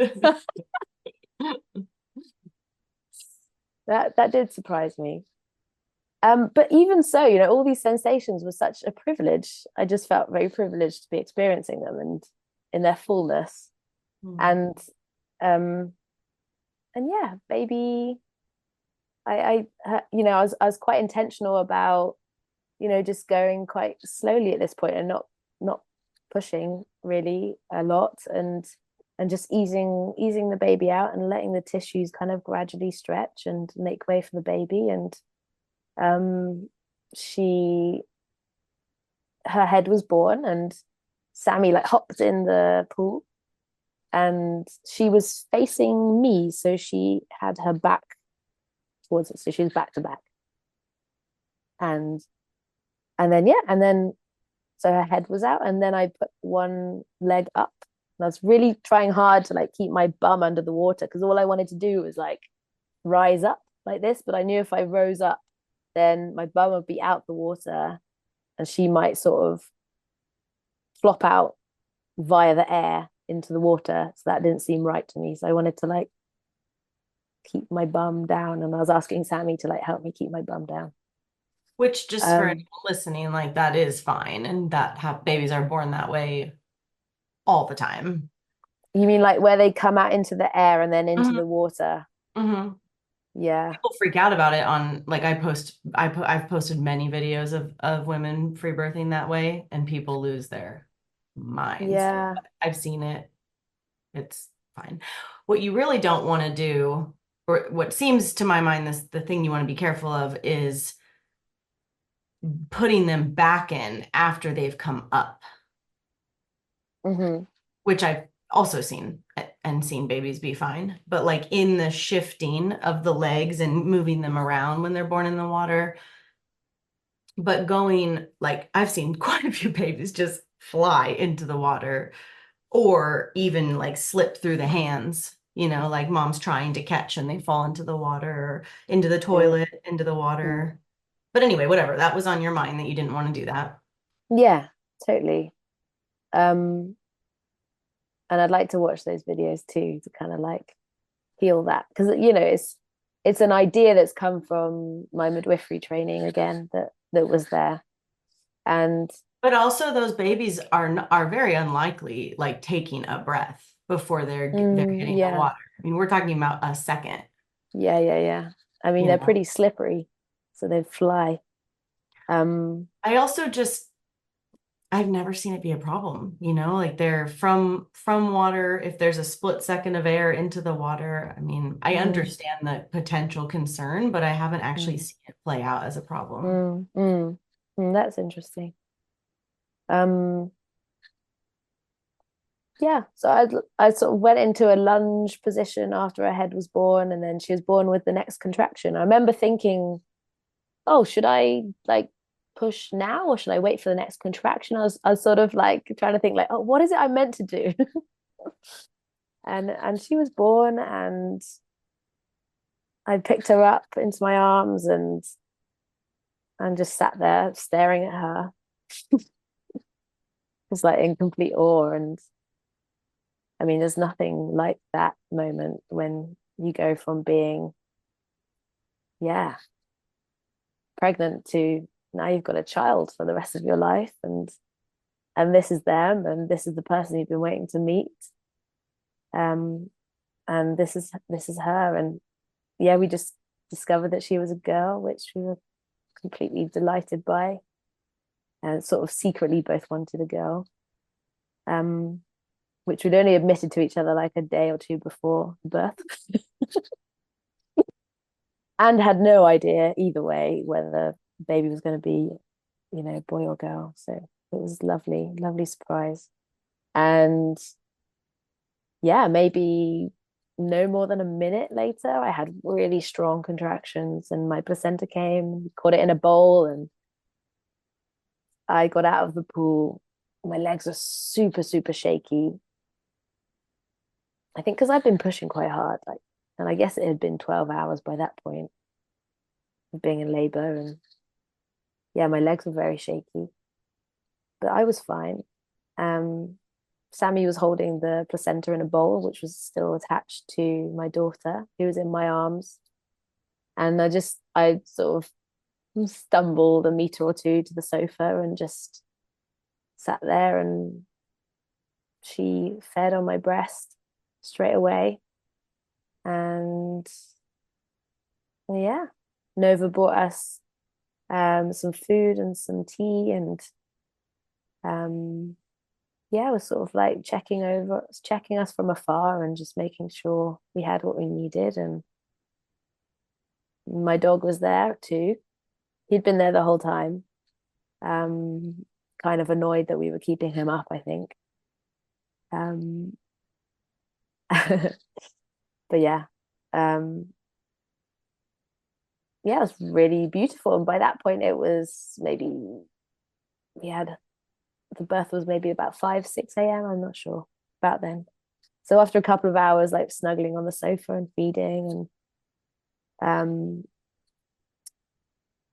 That did surprise me. But even so, all these sensations were such a privilege. I just felt very privileged to be experiencing them and in their fullness. And yeah, baby I was quite intentional about, just going quite slowly at this point and not pushing really a lot, and just easing the baby out and letting the tissues kind of gradually stretch and make way for the baby. And she her head was born, and Sammy like hopped in the pool, and she was facing me, so she had her back towards it, so she was back to back. And then so her head was out, and then I put one leg up, and I was really trying hard to like keep my bum under the water, because all I wanted to do was like rise up like this, but I knew if I rose up, then my bum would be out the water, and she might sort of flop out via the air into the water. So that didn't seem right to me. So I wanted to like keep my bum down, and I was asking Sammy to like help me keep my bum down. Which, just for anyone listening, like that is fine, and that babies are born that way all the time. You mean like where they come out into the air and then into the water? Mm-hmm. Yeah. People freak out about it on like I've posted many videos of women free birthing that way, and people lose their minds. Yeah. I've seen it. It's fine. What you really don't want to do, or what seems to my mind the thing you want to be careful of, is putting them back in after they've come up, which I've also seen babies be fine. But like in the shifting of the legs and moving them around when they're born in the water, but going like I've seen quite a few babies just fly into the water, or even like slip through the hands, like mom's trying to catch and they fall into the water, or into the toilet, into the water. But anyway, whatever, that was on your mind that you didn't want to do that. Yeah, totally. And I'd like to watch those videos too, to kind of like heal that, because it's an idea that's come from my midwifery training again, that was there. But also those babies are very unlikely like taking a breath before they're hitting the water. I mean, we're talking about a second. Yeah. I mean, they're pretty slippery, so they'd fly. I also I've never seen it be a problem, like they're from water. If there's a split second of air into the water, I mean, I understand the potential concern, but I haven't actually seen it play out as a problem. That's interesting. Yeah, so I sort of went into a lunge position after her head was born, and then she was born with the next contraction. I remember thinking, oh, should I like push now, or should I wait for the next contraction? I was sort of like trying to think like, oh, what is it I'm meant to do? And she was born, and I picked her up into my arms and just sat there staring at her. It's like in complete awe. And I mean, there's nothing like that moment when you go from being, pregnant to now you've got a child for the rest of your life, and this is them, and this is the person you've been waiting to meet, and this is her. And we just discovered that she was a girl, which we were completely delighted by, and sort of secretly both wanted a girl, which we'd only admitted to each other like a day or two before birth. And had no idea either way whether the baby was going to be, boy or girl. So it was lovely surprise. And maybe no more than a minute later, I had really strong contractions, and my placenta came, caught it in a bowl, and I got out of the pool. My legs were super, super shaky. I think because I've been pushing quite hard, and I guess it had been 12 hours by that point of being in labor, and my legs were very shaky, but I was fine. Sammy was holding the placenta in a bowl, which was still attached to my daughter, who was in my arms. And I sort of stumbled a meter or two to the sofa and just sat there, and she fed on my breast straight away. And Nova brought us some food and some tea, and yeah, was sort of like checking us from afar and just making sure we had what we needed. And my dog was there too. He'd been there the whole time. Kind of annoyed that we were keeping him up, I think. But yeah, yeah, it was really beautiful. And by that point, it was maybe we had the birth was maybe about 5, 6 a.m. I'm not sure about then. So after a couple of hours, like snuggling on the sofa and feeding, and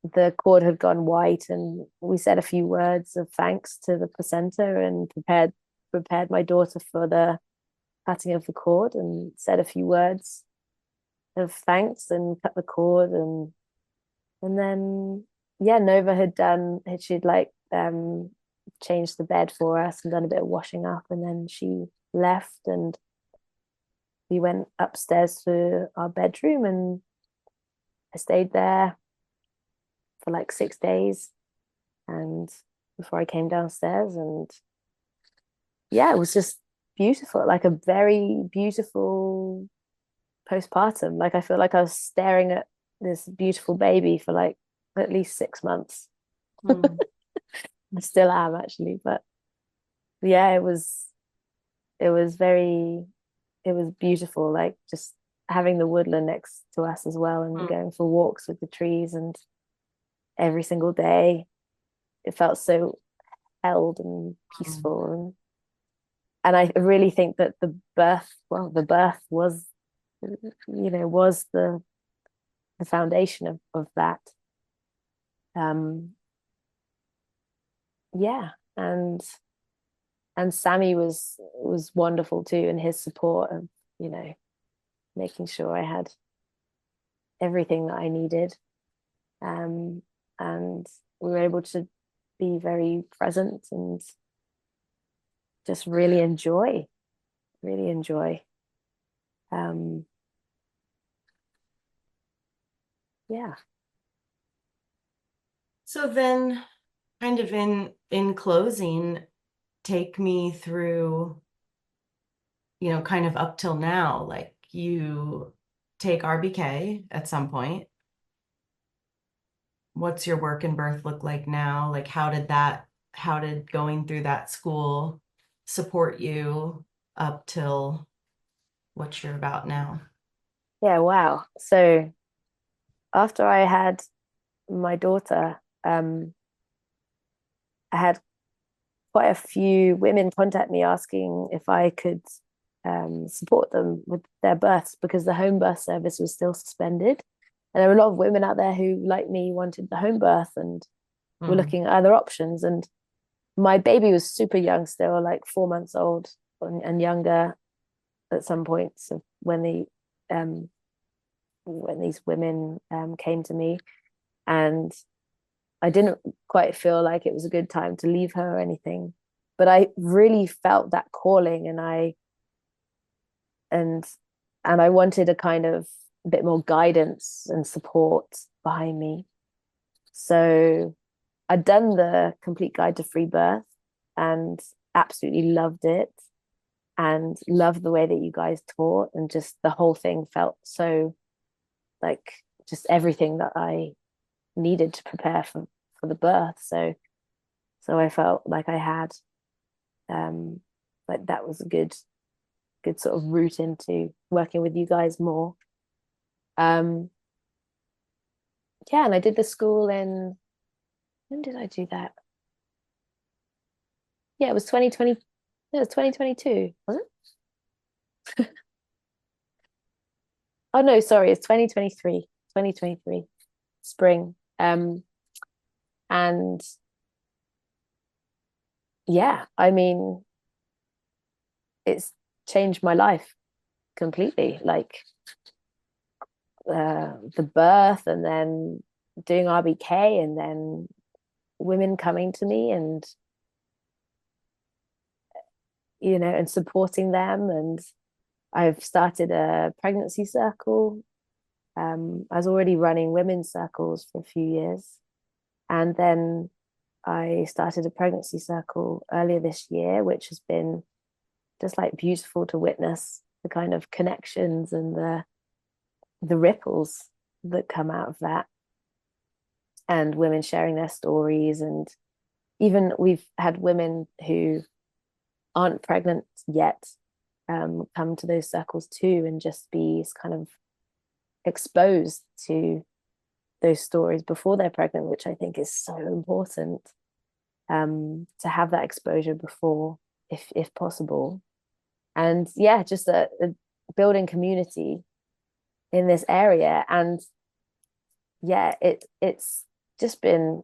the cord had gone white, and we said a few words of thanks to the placenta and prepared my daughter for the cutting of the cord, and said a few words of thanks and cut the cord, and then yeah, Nova she'd like changed the bed for us and done a bit of washing up, and then she left, and we went upstairs to our bedroom, and I stayed there for like 6 days, and before I came downstairs, and yeah, it was just beautiful, like a very beautiful postpartum. Like I feel like I was staring at this beautiful baby for like at least 6 months. I still am actually, but yeah, it was beautiful, like just having the woodland next to us as well, and going for walks with the trees, and every single day it felt so held and peaceful, and I really think that the birth was the foundation of that. Yeah, and Sammy was wonderful too, and his support of making sure I had everything that I needed, and we were able to be very present and just really enjoy. Yeah. So then, kind of in closing, take me through, kind of up till now. Like, you take RBK at some point. What's your work and birth look like now? Like, how did going through that school support you up till what you're about now? Yeah, wow. So after I had my daughter, I had quite a few women contact me asking if I could support them with their births, because the home birth service was still suspended. And there were a lot of women out there who, like me, wanted the home birth and were looking at other options. And my baby was super young still, like 4 months old and younger at some point. So when these women came to me, and I didn't quite feel like it was a good time to leave her or anything, but I really felt that calling, and I wanted a kind of a bit more guidance and support behind me. So I'd done the complete guide to free birth and absolutely loved it, and loved the way that you guys taught, and just the whole thing felt so like just everything that I needed to prepare for the birth. So I felt like I had like that was a good sort of route into working with you guys more. Yeah, and I did the school in, when did I do that? Yeah, it was 2020. It was 2022, was it? Oh no, sorry, it's 2023 spring. And yeah, I mean, it's changed my life completely. Like the birth, and then doing RBK, and then women coming to me, and and supporting them. And I've started a pregnancy circle I was already running women's circles for a few years. And then I started a pregnancy circle earlier this year, which has been just like beautiful to witness the kind of connections and the ripples that come out of that, and women sharing their stories. And even we've had women who aren't pregnant yet come to those circles too, and just be kind of exposed to those stories before they're pregnant, which I think is so important, to have that exposure before, if possible. And yeah, just a building community in this area. And yeah, it's just been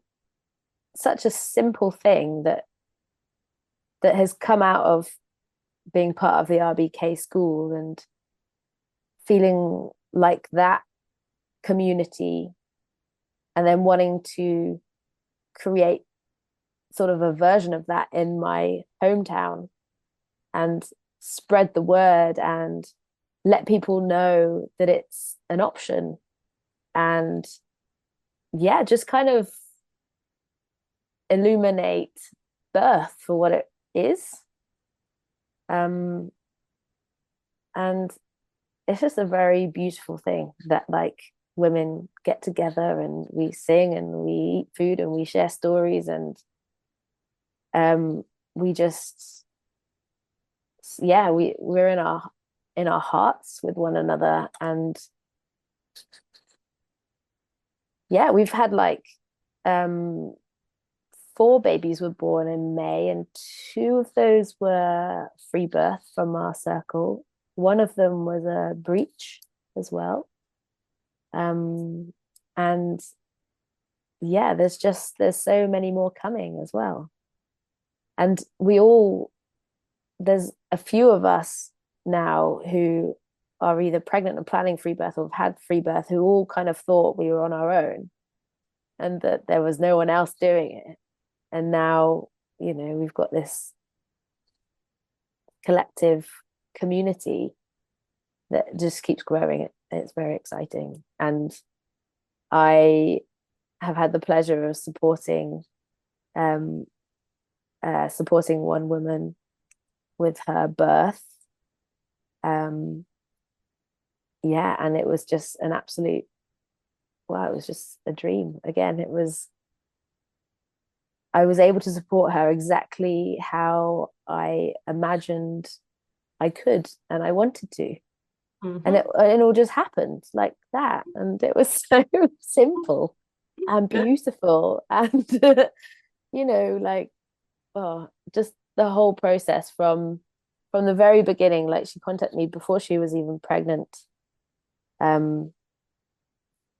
such a simple thing that has come out of being part of the RBK school and feeling like that community, and then wanting to create sort of a version of that in my hometown and spread the word and let people know that it's an option. And yeah, just kind of illuminate birth for what it is. And it's just a very beautiful thing that like women get together and we sing and we eat food and we share stories, and we just, yeah, we're in our hearts with one another. And yeah, we've had like 4 babies were born in May, and 2 of those were free birth from our circle. One of them was a breech as well. And yeah, there's so many more coming as well. And there's a few of us now who are either pregnant and planning free birth or have had free birth, who all kind of thought we were on our own and that there was no one else doing it. And now, you know, we've got this collective community that just keeps growing. It's very exciting. And I have had the pleasure of supporting one woman with her birth. Yeah, and it was just an absolute, wow, it was just a dream. Again, I was able to support her exactly how I imagined I could and I wanted to. Mm-hmm. And it all just happened like that. And it was so simple and beautiful. And, you know, like, oh, just the whole process from the very beginning. Like, she contacted me before she was even pregnant, because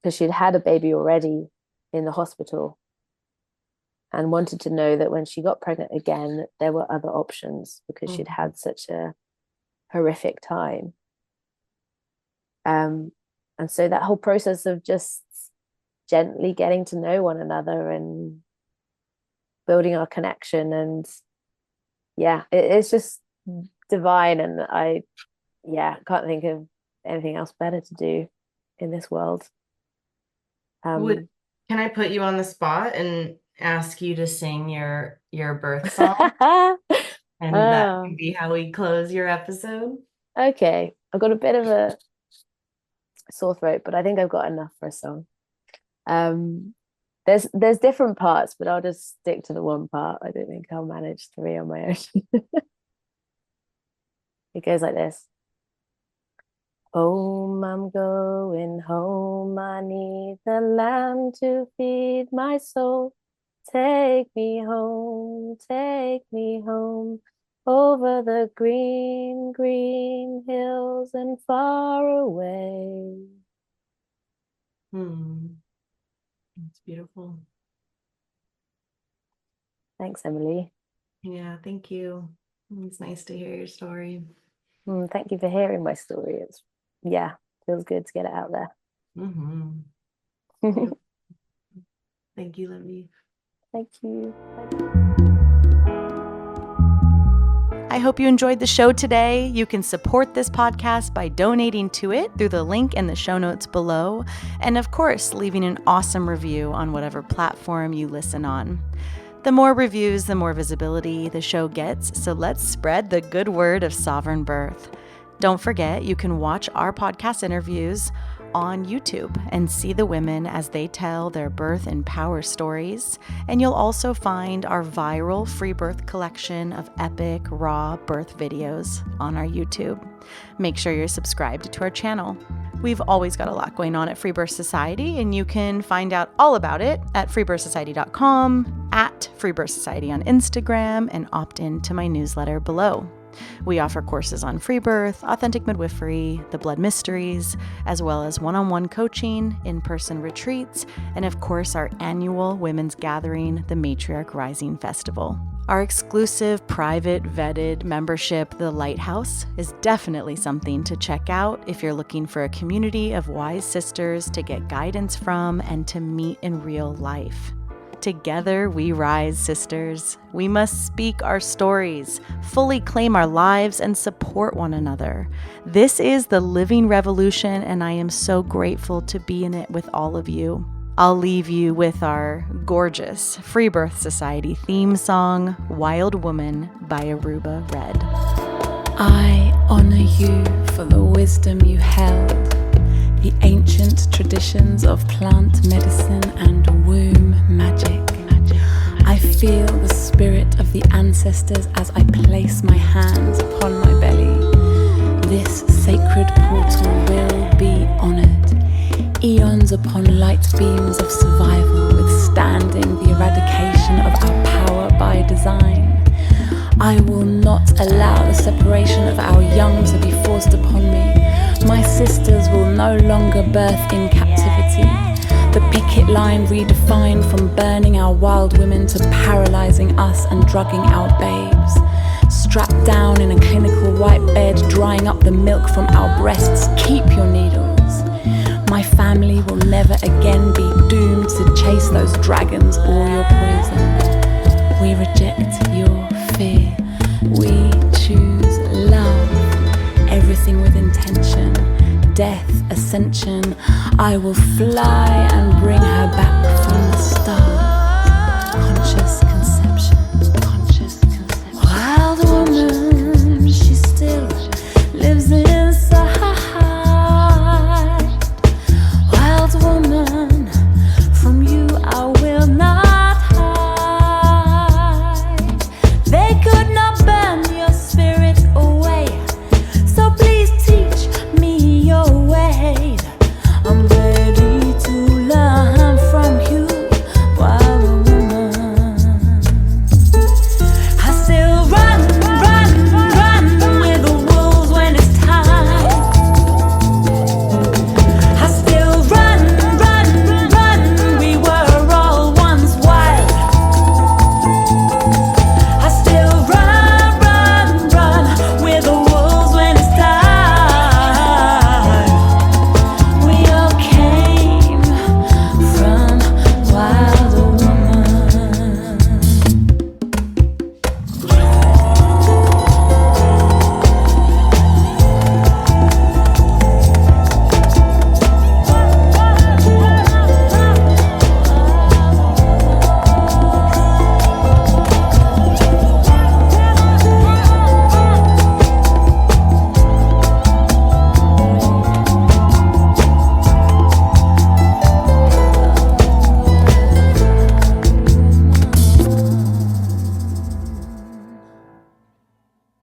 she'd had a baby already in the hospital and wanted to know that when she got pregnant again, that there were other options, because she'd had such a horrific time. And so that whole process of just gently getting to know one another and building our connection, and yeah, it's just divine. And I can't think of anything else better to do in this world. Can I put you on the spot and ask you to sing your birth song? And that can be how we close your episode. Okay, I've got a bit of a sore throat, but I think I've got enough for a song. There's different parts, but I'll just stick to the one part. I don't think I'll manage 3 on my own. It goes like this. Home, I'm going home. I need the lamb to feed my soul. Take me home, over the green, green hills and far away. It's beautiful. Thanks, Emily. Yeah, thank you. It's nice to hear your story. Thank you for hearing my story. Feels good to get it out there. Thank you, Livi. Thank you. I hope you enjoyed the show today. You can support this podcast by donating to it through the link in the show notes below. And of course, leaving an awesome review on whatever platform you listen on. The more reviews, the more visibility the show gets. So let's spread the good word of sovereign birth. Don't forget, you can watch our podcast interviews on YouTube and see the women as they tell their birth and power stories. And you'll also find our viral free birth collection of epic, raw birth videos on our YouTube. Make sure you're subscribed to our channel. We've always got a lot going on at Free Birth Society, and you can find out all about it at freebirthsociety.com, at Free Birth Society on Instagram, and opt in to my newsletter below. We offer courses on free birth, authentic midwifery, the blood mysteries, as well as one-on-one coaching, in-person retreats, and of course our annual women's gathering, the Matriarch Rising Festival. Our exclusive, private, vetted membership, The Lighthouse, is definitely something to check out if you're looking for a community of wise sisters to get guidance from and to meet in real life. Together we rise, sisters. We must speak our stories, fully claim our lives, and support one another. This is the living revolution, and I am so grateful to be in it with all of you. I'll leave you with our gorgeous Free Birth Society theme song, Wild Woman by Aruba Red. I honor you for the wisdom you held, the ancient traditions of plant medicine and womb magic. I feel the spirit of the ancestors as I place my hands upon my belly. This sacred portal will be honored. Eons upon light beams of survival, withstanding the eradication of our power by design. I will not allow the separation of our young to be forced upon me. My sisters will no longer birth in captivity. The picket line redefined from burning our wild women to paralyzing us and drugging our babes. Strapped down in a clinical white bed, drying up the milk from our breasts, keep your needles. My family will never again be doomed to chase those dragons or your poison. We reject your fear. We choose love. Everything with intention. Death, ascension. I will fly and bring her back from the stars.